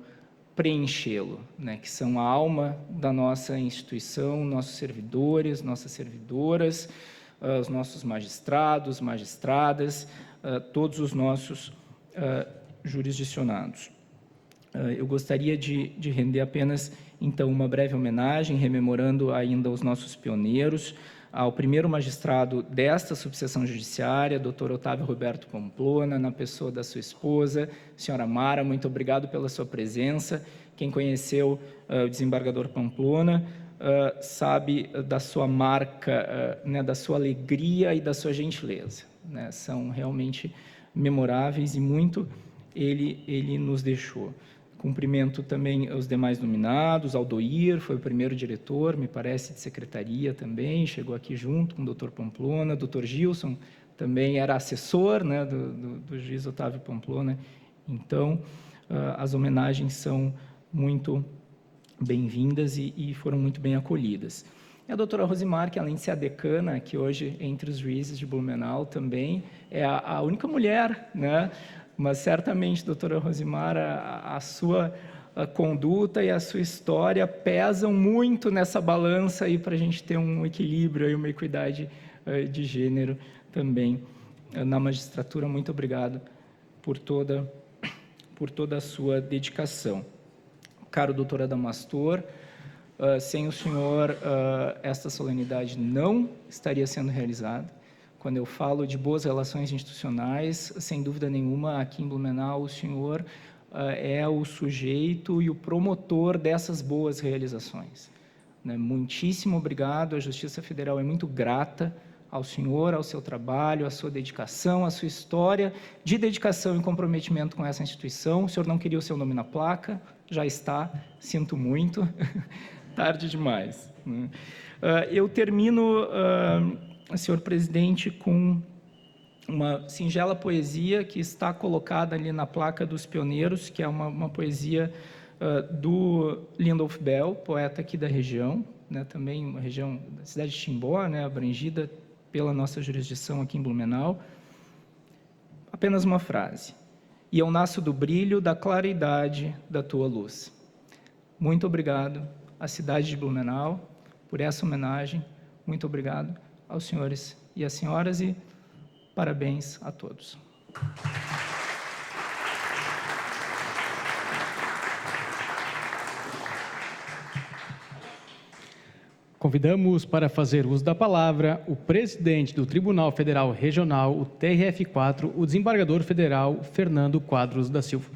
preenchê-lo, que são a alma da nossa instituição, nossos servidores, nossas servidoras, os nossos magistrados, magistradas, todos os nossos jurisdicionados. Eu gostaria de render apenas, então, uma breve homenagem, rememorando ainda os nossos pioneiros, ao primeiro magistrado desta subseção judiciária, Dr. Otávio Roberto Pamplona, na pessoa da sua esposa, senhora Mara, muito obrigado pela sua presença. Quem conheceu o desembargador Pamplona sabe da sua marca, da sua alegria e da sua gentileza. São realmente memoráveis e muito ele nos deixou. Cumprimento também os demais nominados, Aldoir foi o primeiro diretor, me parece, de secretaria também, chegou aqui junto com o Dr. Pamplona, Dr. Gilson também era assessor do juiz Otávio Pamplona. Então, as homenagens são muito bem-vindas e foram muito bem acolhidas. E a doutora Rosimar, que além de ser a decana, que hoje, entre os juízes de Blumenau, também é a única mulher, mas certamente, doutora Rosimar, a sua conduta e a sua história pesam muito nessa balança aí para a gente ter um equilíbrio e uma equidade de gênero também na magistratura. Muito obrigado por toda a sua dedicação. Caro doutor Adamastor, sem o senhor, esta solenidade não estaria sendo realizada. Quando eu falo de boas relações institucionais, sem dúvida nenhuma, aqui em Blumenau, o senhor é o sujeito e o promotor dessas boas realizações. Muitíssimo obrigado, a Justiça Federal é muito grata ao senhor, ao seu trabalho, à sua dedicação, à sua história de dedicação e comprometimento com essa instituição. O senhor não queria o seu nome na placa, já está, sinto muito, tarde demais. Eu termino, senhor presidente, com uma singela poesia que está colocada ali na placa dos pioneiros, que é uma poesia do Lindolf Bell, poeta aqui da região, também uma região da cidade de Timbó, abrangida pela nossa jurisdição aqui em Blumenau. Apenas uma frase. E eu nasço do brilho da claridade da tua luz. Muito obrigado à cidade de Blumenau por essa homenagem. Muito obrigado aos senhores e às senhoras e parabéns a todos. Convidamos para fazer uso da palavra o presidente do Tribunal Federal Regional, o TRF4, o desembargador federal Fernando Quadros da Silva.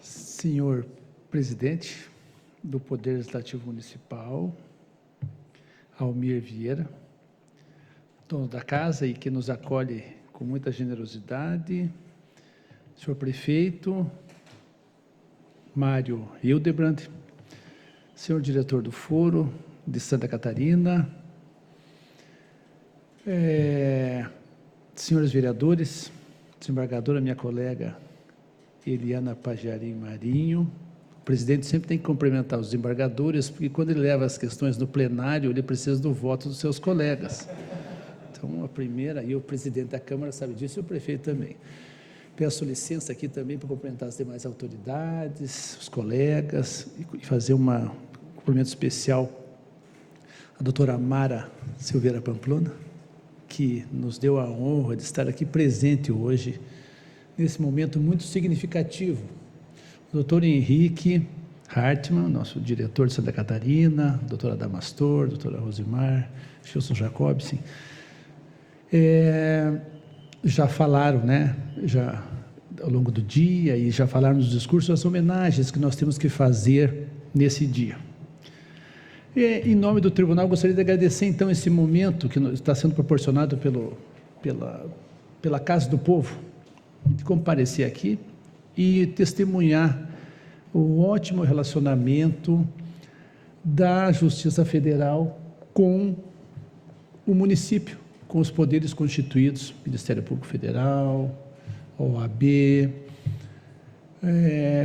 Senhor presidente do Poder Legislativo Municipal, Almir Vieira, dono da casa e que nos acolhe com muita generosidade, senhor prefeito, Mário Hildebrand, senhor diretor do Foro de Santa Catarina, senhores vereadores, desembargadora, minha colega Eliana Pagiarim Marinho. O presidente sempre tem que cumprimentar os desembargadores, porque quando ele leva as questões no plenário, ele precisa do voto dos seus colegas. Então, a primeira, e o presidente da Câmara sabe disso, e o prefeito também. Peço licença aqui também para cumprimentar as demais autoridades, os colegas, e fazer um cumprimento especial à doutora Mara Silveira Pamplona, que nos deu a honra de estar aqui presente hoje, nesse momento muito significativo. O doutor Henrique Hartmann, nosso diretor de Santa Catarina, a doutora Damastor, a doutora Rosimar, Gilson Jacobsen, já falaram, né, já ao longo do dia, e já falaram nos discursos, as homenagens que nós temos que fazer nesse dia. Em nome do tribunal, gostaria de agradecer, então, esse momento que está sendo proporcionado pela Casa do Povo, de comparecer aqui e testemunhar o ótimo relacionamento da Justiça Federal com o município, com os poderes constituídos, Ministério Público Federal, OAB,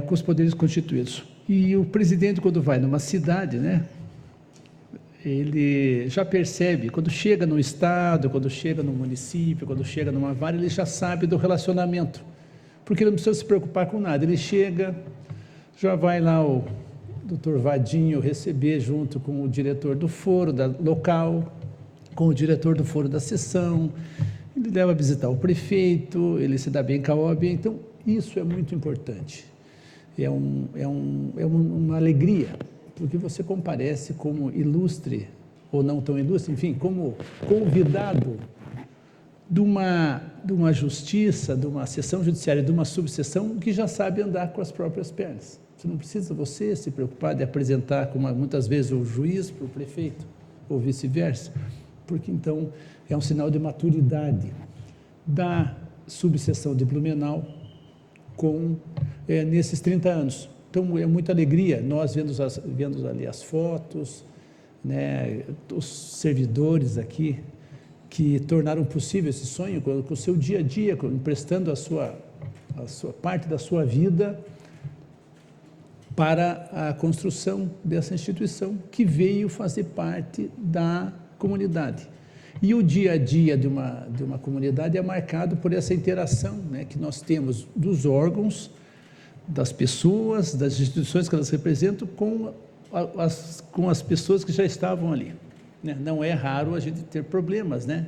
com os poderes constituídos. E o presidente, quando vai numa cidade, né, ele já percebe, quando chega no estado, quando chega no município, quando chega numa vara, ele já sabe do relacionamento, porque ele não precisa se preocupar com nada. Ele chega, já vai lá o doutor Vadinho receber junto com o diretor do foro local, com o diretor do foro da sessão, ele leva a visitar o prefeito, ele se dá bem com a OAB. Então, isso é muito importante, é uma alegria, porque você comparece como ilustre, ou não tão ilustre, enfim, como convidado de uma justiça, de uma seção judiciária, de uma subseção que já sabe andar com as próprias pernas. Você não precisa se preocupar de apresentar, como muitas vezes, o juiz para o prefeito, ou vice-versa, porque então é um sinal de maturidade da subseção de Blumenau nesses 30 anos. Então, é muita alegria, nós vendo ali as fotos, né, os servidores aqui, que tornaram possível esse sonho com o seu dia a dia, emprestando a sua parte da sua vida para a construção dessa instituição, que veio fazer parte da comunidade. E o dia a dia de uma comunidade é marcado por essa interação, né, que nós temos dos órgãos, das pessoas, das instituições que elas representam com as pessoas que já estavam ali, né? Não é raro a gente ter problemas, né,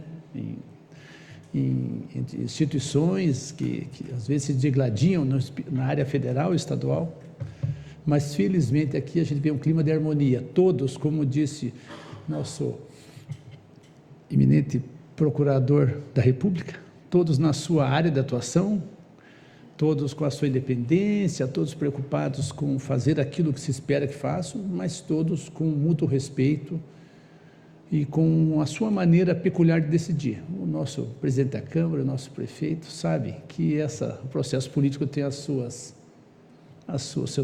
em instituições que às vezes se degladiam na área federal e estadual, mas felizmente aqui a gente vê um clima de harmonia, todos, como disse nosso eminente procurador da República, todos na sua área de atuação, todos com a sua independência, todos preocupados com fazer aquilo que se espera que façam, mas todos com mútuo respeito e com a sua maneira peculiar de decidir. O nosso presidente da Câmara, o nosso prefeito, sabe que o processo político tem seus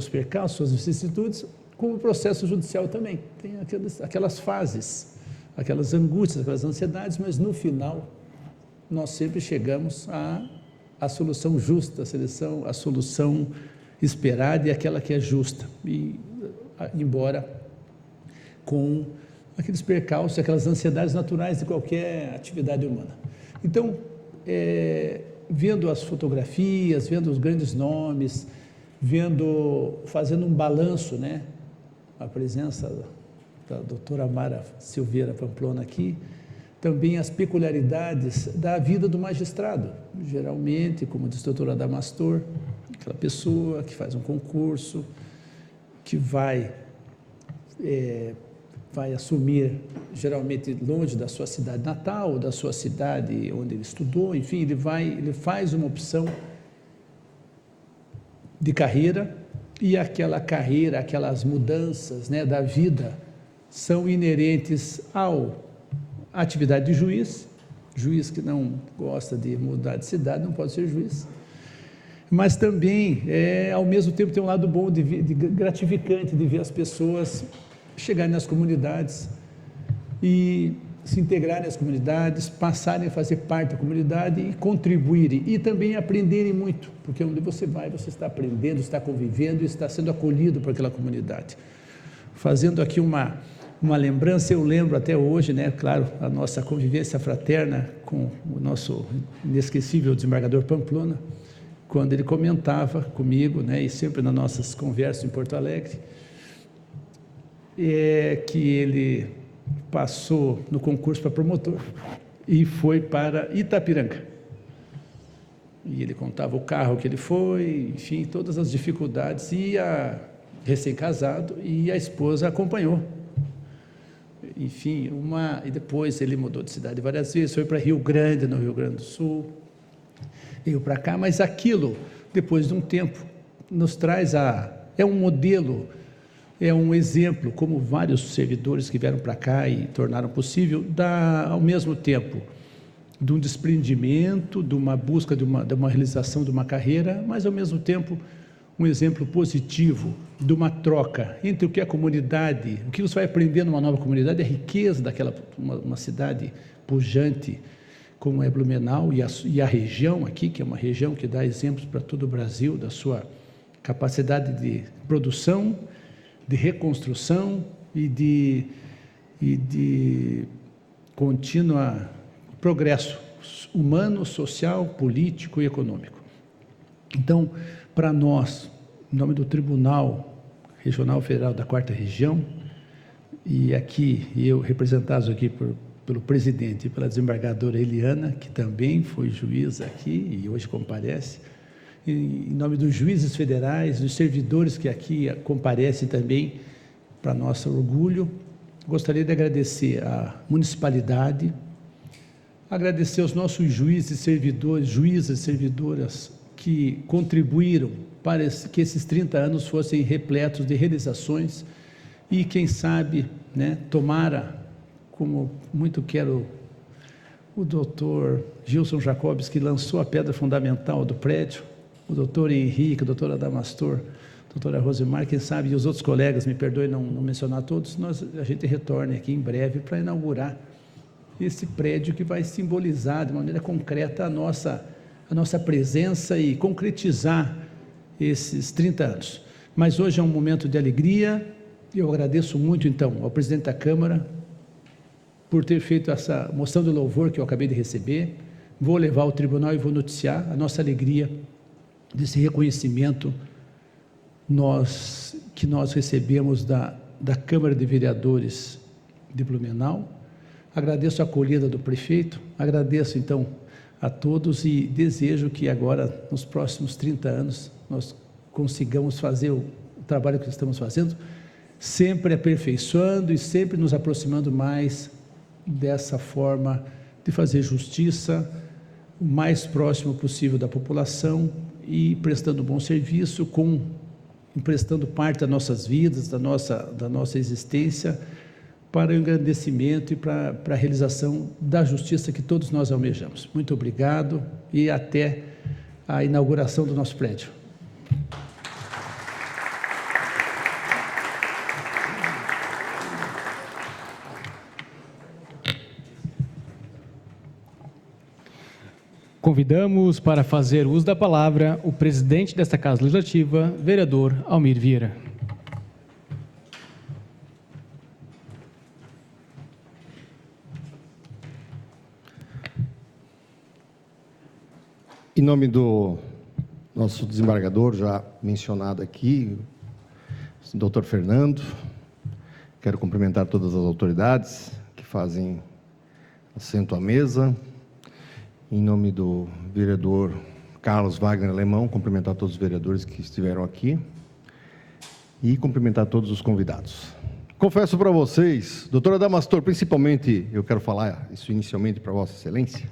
percalços, suas vicissitudes, como o processo judicial também, tem aquelas fases, aquelas angústias, aquelas ansiedades, mas no final nós sempre chegamos a solução justa, a solução esperada e aquela que é justa, e embora com aqueles percalços, aquelas ansiedades naturais de qualquer atividade humana. Então, vendo as fotografias, vendo os grandes nomes, fazendo um balanço, né, a presença da doutora Mara Silveira Pamplona aqui, também as peculiaridades da vida do magistrado. Geralmente, como diz o doutor Adamastor, aquela pessoa que faz um concurso, que vai assumir, geralmente longe da sua cidade natal, ou da sua cidade onde ele estudou, enfim, ele faz uma opção de carreira, e aquela carreira, aquelas mudanças, né, da vida são inerentes à atividade de juiz. Juiz que não gosta de mudar de cidade não pode ser juiz. Mas também, ao mesmo tempo, tem um lado bom, de gratificante de ver as pessoas chegarem nas comunidades e se integrarem às comunidades, passarem a fazer parte da comunidade e contribuírem, e também aprenderem muito, porque onde você vai, você está aprendendo, está convivendo e está sendo acolhido por aquela comunidade. Fazendo aqui uma lembrança, eu lembro até hoje, né, claro, a nossa convivência fraterna com o nosso inesquecível desembargador Pamplona, quando ele comentava comigo, né, e sempre nas nossas conversas em Porto Alegre, que ele passou no concurso para promotor e foi para Itapiranga. E ele contava o carro que ele foi, enfim, todas as dificuldades, e recém-casado, e a esposa acompanhou. Enfim, e depois ele mudou de cidade várias vezes, foi para Rio Grande, no Rio Grande do Sul, veio para cá, mas aquilo, depois de um tempo, nos traz é um modelo, é um exemplo, como vários servidores que vieram para cá e tornaram possível, ao mesmo tempo, de um desprendimento, de uma busca de uma realização de uma carreira, mas ao mesmo tempo um exemplo positivo de uma troca entre o que a comunidade, o que você vai aprender numa nova comunidade, a riqueza daquela, uma cidade pujante como é Blumenau, e a região aqui, que é uma região que dá exemplos para todo o Brasil, da sua capacidade de produção, de reconstrução e de contínua progresso humano, social, político e econômico. Então, para nós, em nome do Tribunal Regional Federal da 4ª Região, e aqui eu representados aqui pelo presidente e pela desembargadora Eliana, que também foi juiz aqui e hoje comparece, em nome dos juízes federais, dos servidores que aqui comparecem também, para nosso orgulho, gostaria de agradecer à municipalidade, agradecer aos nossos juízes e servidoras que contribuíram para que esses 30 anos fossem repletos de realizações e, quem sabe, né, tomara, como muito quero o doutor Gilson Jacobs, que lançou a pedra fundamental do prédio, o doutor Henrique, o doutor Adamastor, a doutora Rosemar, quem sabe, e os outros colegas, me perdoem não mencionar todos, a gente retorne aqui em breve para inaugurar esse prédio que vai simbolizar de maneira concreta a nossa presença e concretizar esses 30 anos. Mas hoje é um momento de alegria, e eu agradeço muito, então, ao presidente da Câmara por ter feito essa moção de louvor que eu acabei de receber. Vou levar ao tribunal e vou noticiar a nossa alegria desse reconhecimento que nós recebemos da Câmara de Vereadores de Blumenau. Agradeço a acolhida do prefeito, agradeço então a todos e desejo que agora, nos próximos 30 anos, nós consigamos fazer o trabalho que estamos fazendo, sempre aperfeiçoando e sempre nos aproximando mais dessa forma de fazer justiça o mais próximo possível da população e prestando bom serviço, emprestando parte das nossas vidas, da nossa existência, para o engrandecimento e para a realização da justiça que todos nós almejamos. Muito obrigado e até a inauguração do nosso prédio. Convidamos para fazer uso da palavra o presidente desta Casa Legislativa, vereador Almir Vieira. Em nome do nosso desembargador, já mencionado aqui, o doutor Fernando, quero cumprimentar todas as autoridades que fazem assento à mesa. Em nome do vereador Carlos Wagner Alemão, cumprimentar todos os vereadores que estiveram aqui e cumprimentar todos os convidados. Confesso para vocês, doutora Adamastor, principalmente, eu quero falar isso inicialmente para Vossa Excelência,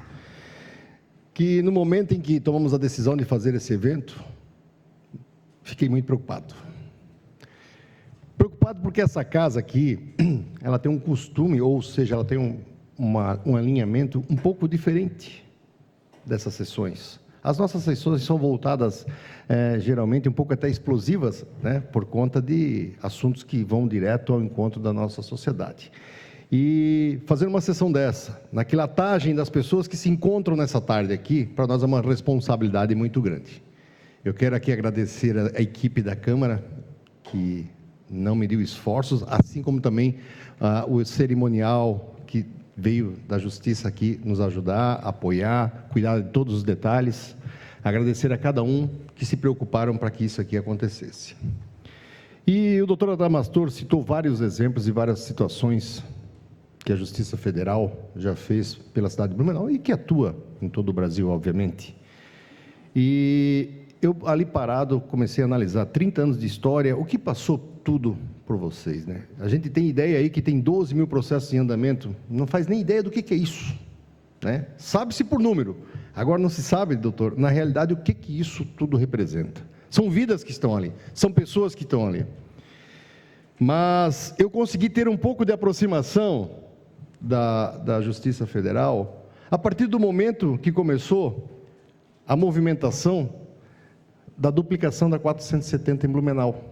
que no momento em que tomamos a decisão de fazer esse evento, fiquei muito preocupado. Preocupado porque essa casa aqui, ela tem um costume, ou seja, ela tem um alinhamento um pouco diferente dessas sessões. As nossas sessões são voltadas, geralmente, um pouco até explosivas, né, por conta de assuntos que vão direto ao encontro da nossa sociedade. E fazer uma sessão dessa, na quilatagem das pessoas que se encontram nessa tarde aqui, para nós é uma responsabilidade muito grande. Eu quero aqui agradecer a equipe da Câmara, que não mediu esforços, assim como também o cerimonial que veio da Justiça aqui nos ajudar, apoiar, cuidar de todos os detalhes. Agradecer a cada um que se preocuparam para que isso aqui acontecesse. E o doutor Adamastor citou vários exemplos e várias situações que a Justiça Federal já fez pela cidade de Blumenau e que atua em todo o Brasil, obviamente. E eu, ali parado, comecei a analisar 30 anos de história, o que passou tudo por vocês, né? A gente tem ideia aí que tem 12 mil processos em andamento, não faz nem ideia do que é isso, né? Sabe-se por número, agora não se sabe, doutor, na realidade, o que isso tudo representa. São vidas que estão ali, são pessoas que estão ali. Mas eu consegui ter um pouco de aproximação da Justiça Federal a partir do momento que começou a movimentação da duplicação da 470 em Blumenau.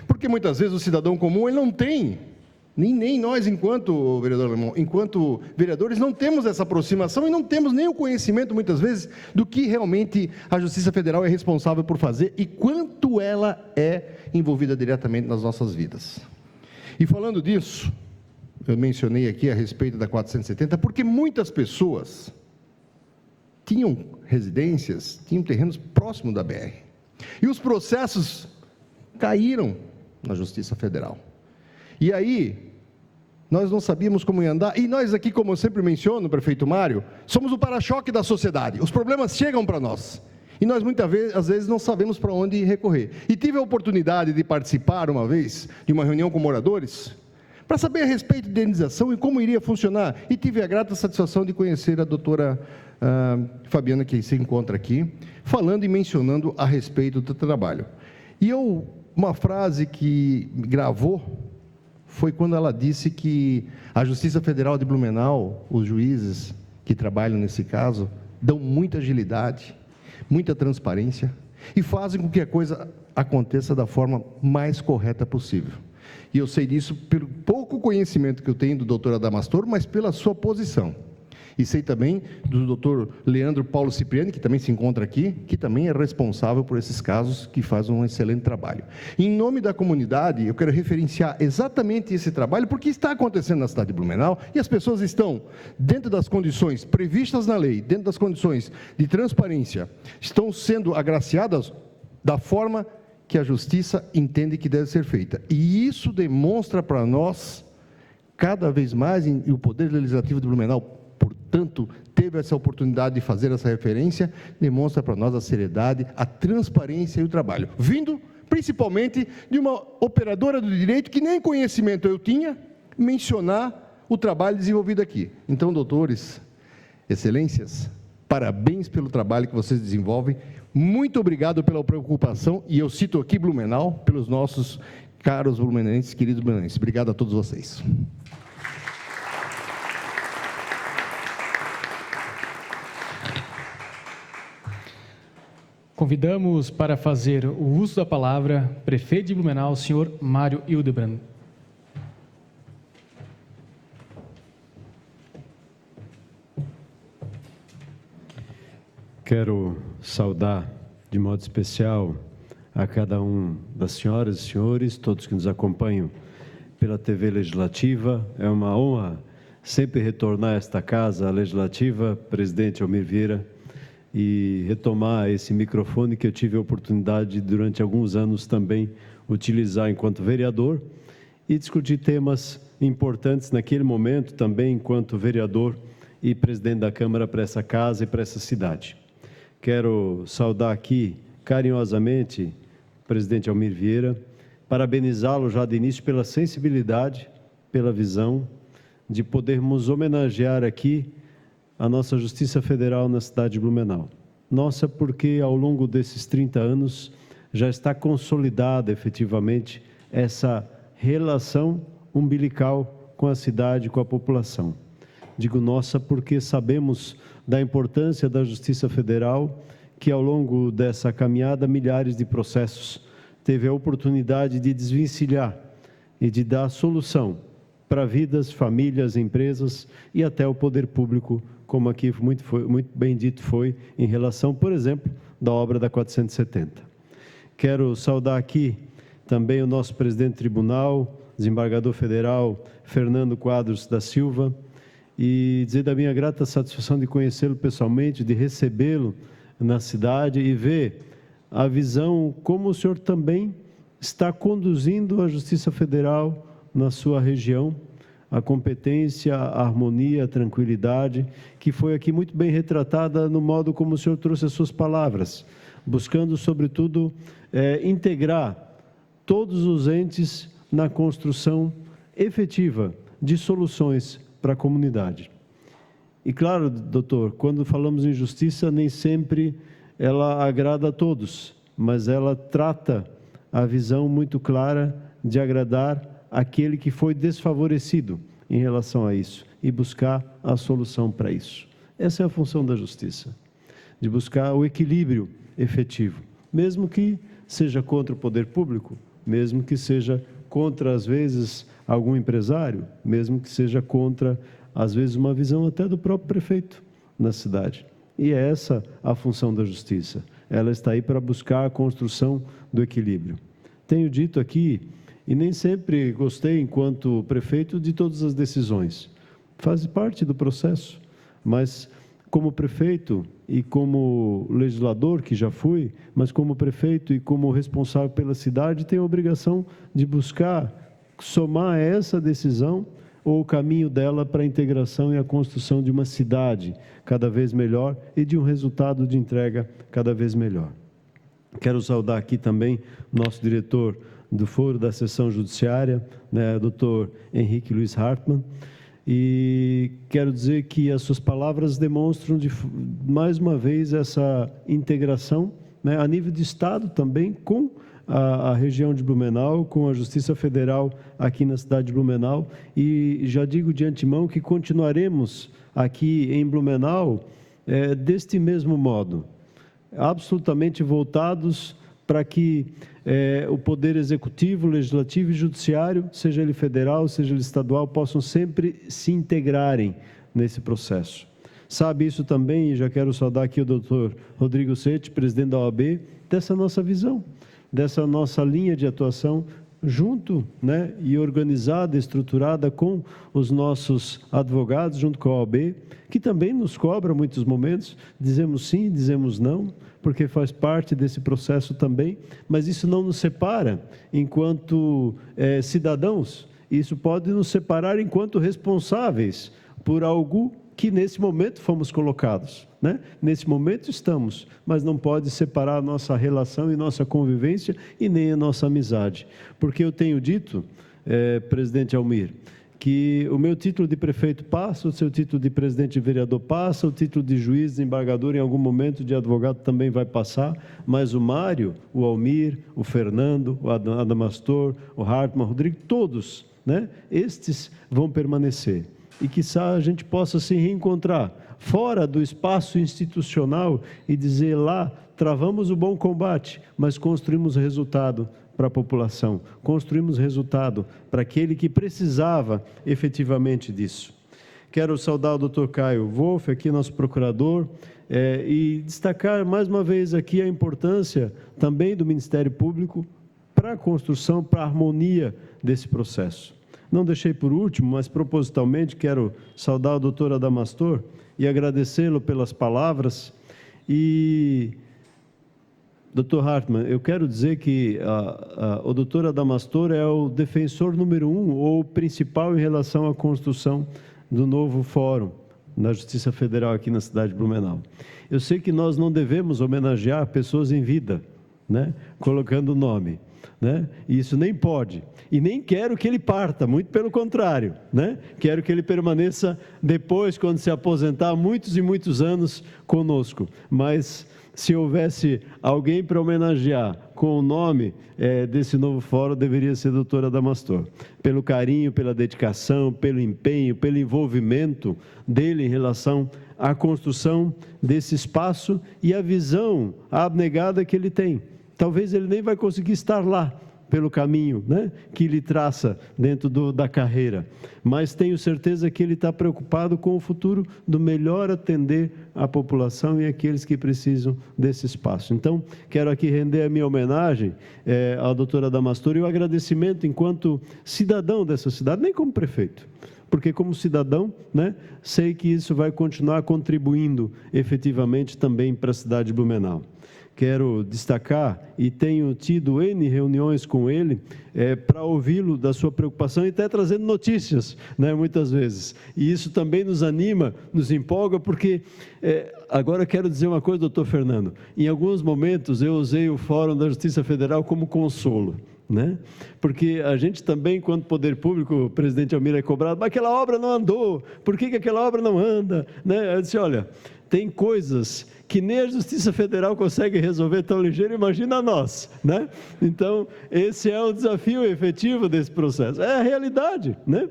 Porque muitas vezes o cidadão comum ele não tem, nem nós enquanto vereador Alemão, enquanto vereadores não temos essa aproximação e não temos nem o conhecimento muitas vezes do que realmente a Justiça Federal é responsável por fazer e quanto ela é envolvida diretamente nas nossas vidas. E falando disso, eu mencionei aqui a respeito da 470, porque muitas pessoas tinham residências, tinham terrenos próximos da BR. E os processos caíram na Justiça Federal. E aí, nós não sabíamos como ia andar, e nós aqui, como eu sempre menciono, prefeito Mário, somos o para-choque da sociedade, os problemas chegam para nós, e nós muitas vezes, às vezes, não sabemos para onde recorrer. E tive a oportunidade de participar uma vez, de uma reunião com moradores, para saber a respeito de indenização e como iria funcionar, e tive a grata satisfação de conhecer a doutora Fabiana, que se encontra aqui, falando e mencionando a respeito do trabalho. E uma frase que me gravou foi quando ela disse que a Justiça Federal de Blumenau, os juízes que trabalham nesse caso, dão muita agilidade, muita transparência e fazem com que a coisa aconteça da forma mais correta possível. E eu sei disso pelo pouco conhecimento que eu tenho do doutor Adamastor, mas pela sua posição. E sei também do doutor Leandro Paulo Cipriani, que também se encontra aqui, que também é responsável por esses casos, que faz um excelente trabalho. Em nome da comunidade, eu quero referenciar exatamente esse trabalho, porque está acontecendo na cidade de Blumenau, e as pessoas estão, dentro das condições previstas na lei, dentro das condições de transparência, estão sendo agraciadas da forma que a justiça entende que deve ser feita. E isso demonstra para nós, cada vez mais, e o Poder Legislativo de Blumenau, portanto, teve essa oportunidade de fazer essa referência, demonstra para nós a seriedade, a transparência e o trabalho. Vindo, principalmente, de uma operadora do direito que nem conhecimento eu tinha, mencionar o trabalho desenvolvido aqui. Então, doutores, excelências, parabéns pelo trabalho que vocês desenvolvem, muito obrigado pela preocupação, e eu cito aqui Blumenau, pelos nossos caros blumenenses, queridos blumenenses. Obrigado a todos vocês. Convidamos para fazer o uso da palavra prefeito de Blumenau, senhor Mário Hildebrand. Quero saudar de modo especial a cada um das senhoras e senhores, todos que nos acompanham pela TV Legislativa. É uma honra sempre retornar a esta casa legislativa, presidente Almir Vieira, e retomar esse microfone que eu tive a oportunidade durante alguns anos também utilizar enquanto vereador e discutir temas importantes naquele momento também enquanto vereador e presidente da Câmara para essa casa e para essa cidade. Quero saudar aqui carinhosamente o presidente Almir Vieira, parabenizá-lo já de início pela sensibilidade, pela visão de podermos homenagear aqui a nossa Justiça Federal na cidade de Blumenau. Nossa, porque ao longo desses 30 anos já está consolidada efetivamente essa relação umbilical com a cidade, com a população. Digo nossa porque sabemos da importância da Justiça Federal, que ao longo dessa caminhada, milhares de processos teve a oportunidade de desvencilhar e de dar solução para vidas, famílias, empresas e até o poder público, como aqui muito bem dito foi, em relação, por exemplo, da obra da 470. Quero saudar aqui também o nosso presidente do tribunal, desembargador federal Fernando Quadros da Silva, e dizer da minha grata satisfação de conhecê-lo pessoalmente, de recebê-lo na cidade e ver a visão como o senhor também está conduzindo a Justiça Federal na sua região, a competência, a harmonia, a tranquilidade, que foi aqui muito bem retratada no modo como o senhor trouxe as suas palavras, buscando, sobretudo, integrar todos os entes na construção efetiva de soluções para a comunidade. E claro, doutor, quando falamos em justiça, nem sempre ela agrada a todos, mas ela trata a visão muito clara de agradar aquele que foi desfavorecido em relação a isso e buscar a solução para isso. Essa é a função da justiça, de buscar o equilíbrio efetivo, mesmo que seja contra o poder público, mesmo que seja contra, às vezes, algum empresário, mesmo que seja contra, às vezes, uma visão até do próprio prefeito na cidade. E é essa a função da justiça. Ela está aí para buscar a construção do equilíbrio. Tenho dito aqui, e nem sempre gostei, enquanto prefeito, de todas as decisões. Faz parte do processo, mas como prefeito e como legislador, que já fui, mas como prefeito e como responsável pela cidade, tenho a obrigação de buscar somar essa decisão ou o caminho dela para a integração e a construção de uma cidade cada vez melhor e de um resultado de entrega cada vez melhor. Quero saudar aqui também nosso diretor do Foro da Seção Judiciária, Dr. Henrique Luiz Hartmann, e quero dizer que as suas palavras demonstram, mais uma vez, essa integração, a nível de Estado também, com a região de Blumenau, com a Justiça Federal aqui na cidade de Blumenau, e já digo de antemão que continuaremos aqui em Blumenau deste mesmo modo, absolutamente voltados para que o Poder Executivo, Legislativo e Judiciário, seja ele federal, seja ele estadual, possam sempre se integrarem nesse processo. Sabe isso também, e já quero saudar aqui o doutor Rodrigo Sete, presidente da OAB, dessa nossa visão, dessa nossa linha de atuação junto, e organizada, estruturada com os nossos advogados, junto com a OAB, que também nos cobra muitos momentos, dizemos sim, dizemos não, porque faz parte desse processo também, mas isso não nos separa enquanto cidadãos, isso pode nos separar enquanto responsáveis por algo que nesse momento fomos colocados, Nesse momento estamos, mas não pode separar a nossa relação e nossa convivência e nem a nossa amizade. Porque eu tenho dito, presidente Almir, que o meu título de prefeito passa, o seu título de presidente e vereador passa, o título de juiz, desembargador, em algum momento de advogado também vai passar, mas o Mário, o Almir, o Fernando, o Adamastor, o Hartmann, o Rodrigo, todos, estes vão permanecer. E quiçá a gente possa se reencontrar fora do espaço institucional e dizer lá, travamos o bom combate, mas construímos resultado para a população, construímos resultado para aquele que precisava efetivamente disso. Quero saudar o doutor Caio Wolff, aqui nosso procurador, e destacar mais uma vez aqui a importância também do Ministério Público para a construção, para a harmonia desse processo. Não deixei por último, mas propositalmente quero saudar o doutor Adamastor e agradecê-lo pelas palavras. E, doutor Hartmann, eu quero dizer que o doutor Adamastor é o defensor número 1, ou principal em relação à construção do novo fórum, na Justiça Federal aqui na cidade de Blumenau. Eu sei que nós não devemos homenagear pessoas em vida, né? Colocando o nome, né? Isso nem pode. E nem quero que ele parta, muito pelo contrário, né? Quero que ele permaneça depois, quando se aposentar, muitos e muitos anos conosco. Mas se houvesse alguém para homenagear com o nome desse novo fórum, deveria ser a doutora Adamastor. Pelo carinho, pela dedicação, pelo empenho, pelo envolvimento dele em relação à construção desse espaço e a visão abnegada que ele tem. Talvez ele nem vai conseguir estar lá, pelo caminho, né, que ele traça dentro da carreira, mas tenho certeza que ele está preocupado com o futuro do melhor atender a população e aqueles que precisam desse espaço. Então, quero aqui render a minha homenagem à doutora Adamastor e o agradecimento enquanto cidadão dessa cidade, nem como prefeito, porque como cidadão, né, sei que isso vai continuar contribuindo efetivamente também para a cidade de Blumenau. Quero destacar, e tenho tido N reuniões com ele, para ouvi-lo da sua preocupação e até trazendo notícias, né, muitas vezes. E isso também nos anima, nos empolga, porque, agora quero dizer uma coisa, doutor Fernando, em alguns momentos eu usei o Fórum da Justiça Federal como consolo, né? Porque a gente também, quando poder público, o presidente Almir é cobrado, mas aquela obra não andou, por que aquela obra não anda? Né? Eu disse, olha, tem coisas que nem a Justiça Federal consegue resolver tão ligeiro, imagina nós, né? Então, esse é o desafio efetivo desse processo, é a realidade, né?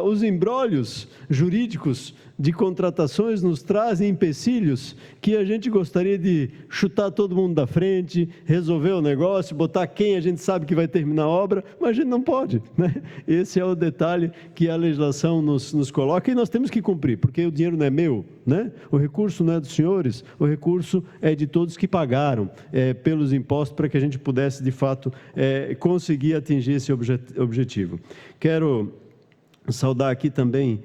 Os imbrólios jurídicos de contratações nos trazem empecilhos que a gente gostaria de chutar todo mundo da frente, resolver o negócio, botar quem a gente sabe que vai terminar a obra, mas a gente não pode, né? Esse é o detalhe que a legislação nos coloca e nós temos que cumprir, porque o dinheiro não é meu, né? O recurso não é dos senhores, o recurso é de todos que pagaram pelos impostos para que a gente pudesse, de fato, conseguir atingir esse objetivo. Quero saudar aqui também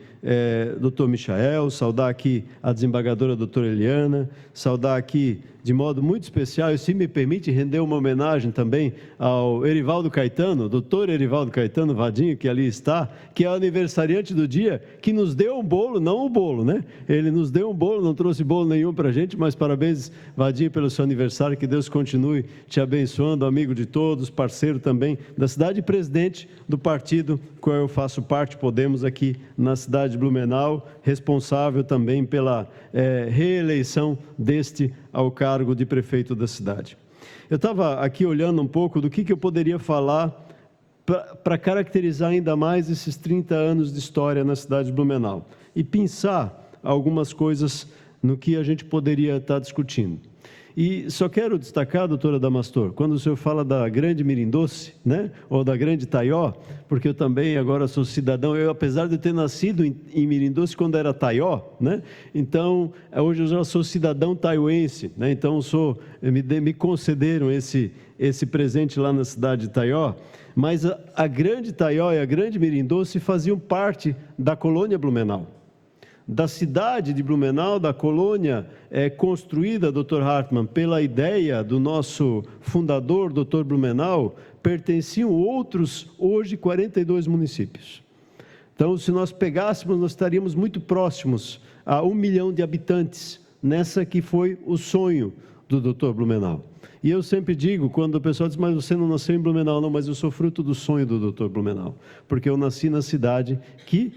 doutor Michael, saudar aqui a desembargadora doutora Eliana, saudar aqui de modo muito especial, e se me permite render uma homenagem também ao Erivaldo Caetano, doutor Erivaldo Caetano, Vadinho, que ali está, que é o aniversariante do dia, que nos deu um bolo, não o bolo, né? Ele nos deu um bolo, não trouxe bolo nenhum para a gente, mas parabéns, Vadinho, pelo seu aniversário, que Deus continue te abençoando, amigo de todos, parceiro também da cidade e presidente do partido, qual eu faço parte, Podemos, aqui na cidade de Blumenau, responsável também pela reeleição deste ao cargo de prefeito da cidade. Eu estava aqui olhando um pouco do que eu poderia falar para caracterizar ainda mais esses 30 anos de história na cidade de Blumenau e pensar algumas coisas no que a gente poderia estar discutindo. E só quero destacar, doutora Adamastor, quando o senhor fala da grande Mirindoce, né, ou da grande Taió, porque eu também agora sou cidadão, eu apesar de ter nascido em Mirindoce quando era Taió, né, então hoje eu já sou cidadão taioense, né, então me concederam esse presente lá na cidade de Taió, mas a grande Taió e a grande Mirindoce faziam parte da colônia Blumenau. Da cidade de Blumenau, da colônia construída, Dr. Hartmann, pela ideia do nosso fundador, Dr. Blumenau, pertenciam outros, hoje, 42 municípios. Então, se nós pegássemos, nós estaríamos muito próximos a 1 milhão de habitantes, nessa que foi o sonho do Dr. Blumenau. E eu sempre digo, quando o pessoal diz, mas você não nasceu em Blumenau, não, mas eu sou fruto do sonho do Dr. Blumenau, porque eu nasci na cidade que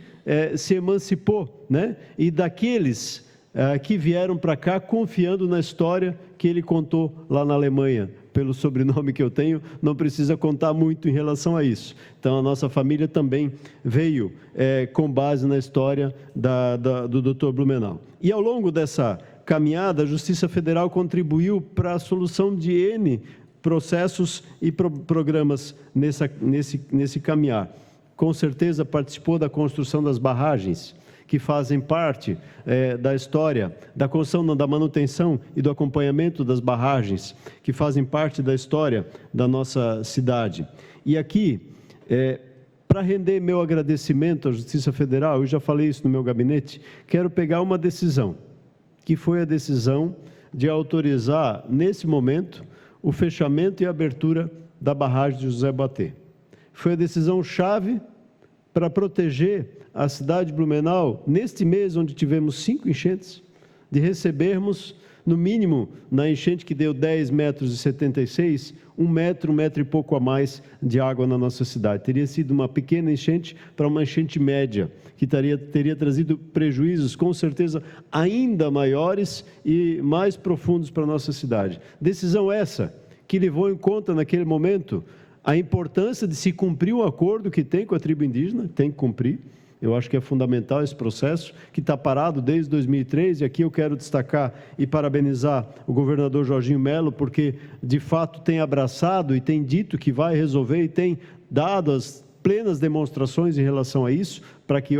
se emancipou, né? E daqueles que vieram para cá confiando na história que ele contou lá na Alemanha. Pelo sobrenome que eu tenho, não precisa contar muito em relação a isso. Então, a nossa família também veio com base na história do Dr. Blumenau. E ao longo dessa caminhada, a Justiça Federal contribuiu para a solução de N processos e programas nesse caminhar. Com certeza participou da construção das barragens, que fazem parte da história, da construção, da manutenção e do acompanhamento das barragens, que fazem parte da história da nossa cidade. E aqui, para render meu agradecimento à Justiça Federal, eu já falei isso no meu gabinete, quero pegar uma decisão, que foi a decisão de autorizar, nesse momento, o fechamento e abertura da barragem de José Boatê. Foi a decisão chave para proteger a cidade de Blumenau, neste mês onde tivemos 5 enchentes, de recebermos, no mínimo, na enchente que deu 10,76 metros, 1 metro e pouco a mais de água na nossa cidade. Teria sido uma pequena enchente para uma enchente média, que teria trazido prejuízos, com certeza, ainda maiores e mais profundos para a nossa cidade. Decisão essa que levou em conta, naquele momento, a importância de se cumprir o acordo que tem com a tribo indígena, tem que cumprir. Eu acho que é fundamental esse processo, que está parado desde 2003, e aqui eu quero destacar e parabenizar o governador Jorginho Melo, porque, de fato, tem abraçado e tem dito que vai resolver e tem dado as plenas demonstrações em relação a isso, para que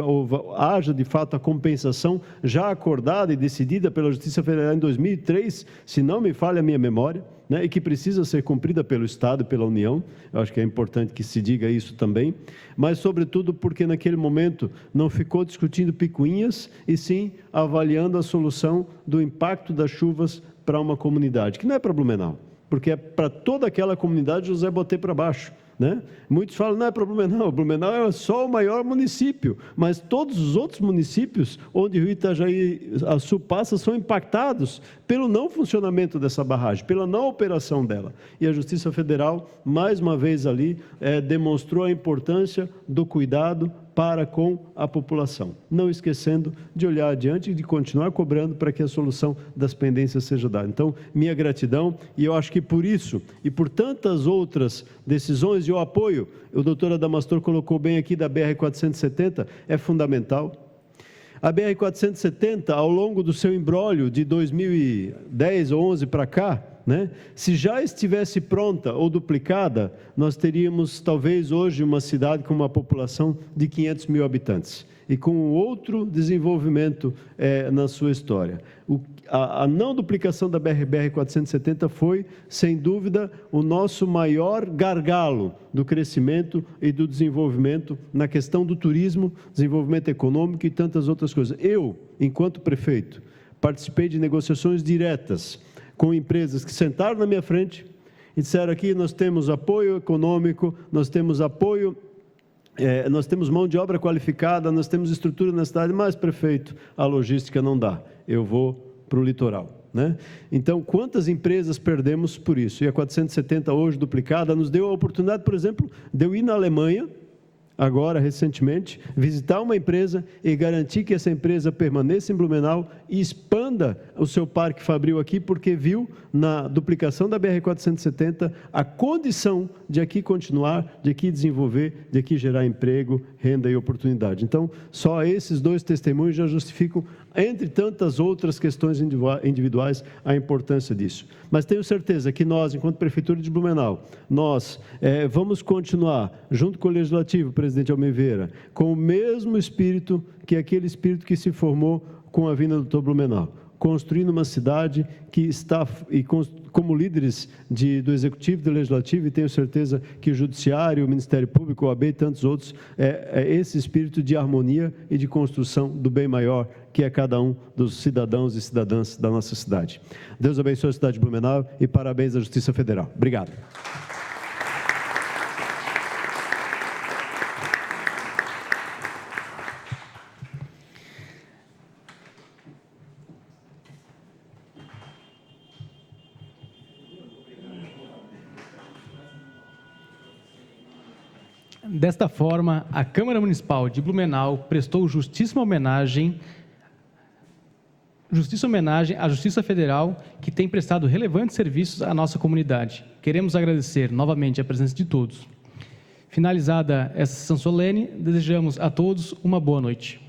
haja, de fato, a compensação já acordada e decidida pela Justiça Federal em 2003, se não me falha a minha memória, né, e que precisa ser cumprida pelo Estado e pela União. Eu acho que é importante que se diga isso também, mas, sobretudo, porque naquele momento não ficou discutindo picuinhas, e sim avaliando a solução do impacto das chuvas para uma comunidade, que não é para Blumenau, porque é para toda aquela comunidade José Botê para baixo. Né? Muitos falam, não é para Blumenau, Blumenau é só o maior município, mas todos os outros municípios onde o Rio Itajaí Açu passa são impactados pelo não funcionamento dessa barragem, pela não operação dela. E a Justiça Federal, mais uma vez ali, demonstrou a importância do cuidado para com a população, não esquecendo de olhar adiante e de continuar cobrando para que a solução das pendências seja dada. Então, minha gratidão, e eu acho que por isso e por tantas outras decisões e o apoio, o doutor Adamastor colocou bem aqui da BR-470, é fundamental. A BR-470, ao longo do seu imbróglio de 2010 ou 11 para cá, né, se já estivesse pronta ou duplicada, nós teríamos talvez hoje uma cidade com uma população de 500 mil habitantes e com outro desenvolvimento na sua história. A não duplicação da BR-470 foi, sem dúvida, o nosso maior gargalo do crescimento e do desenvolvimento na questão do turismo, desenvolvimento econômico e tantas outras coisas. Eu, enquanto prefeito, participei de negociações diretas com empresas que sentaram na minha frente e disseram: aqui nós temos apoio econômico, nós temos apoio, nós temos mão de obra qualificada, nós temos estrutura na cidade, mas, prefeito, a logística não dá, eu vou para o litoral. Né? Então, quantas empresas perdemos por isso? E a 470 hoje duplicada nos deu a oportunidade, por exemplo, de eu ir na Alemanha, agora, recentemente, visitar uma empresa e garantir que essa empresa permaneça em Blumenau e expanda o seu parque fabril aqui, porque viu na duplicação da BR-470 a condição de aqui continuar, de aqui desenvolver, de aqui gerar emprego, renda e oportunidade. Então, só esses dois testemunhos já justificam, entre tantas outras questões individuais, a importância disso. Mas tenho certeza que nós, enquanto Prefeitura de Blumenau, nós vamos continuar, junto com o Legislativo, presidente Almeida, com o mesmo espírito, que é aquele espírito que se formou com a vinda do Dr. Blumenau, construindo uma cidade que está, e como líderes do Executivo e do Legislativo, e tenho certeza que o Judiciário, o Ministério Público, o OAB e tantos outros, esse espírito de harmonia e de construção do bem maior, que é cada um dos cidadãos e cidadãs da nossa cidade. Deus abençoe a cidade de Blumenau e parabéns à Justiça Federal. Obrigado. Desta forma, a Câmara Municipal de Blumenau prestou justíssima homenagem à Justiça Federal, que tem prestado relevantes serviços à nossa comunidade. Queremos agradecer novamente a presença de todos. Finalizada essa sessão solene, desejamos a todos uma boa noite.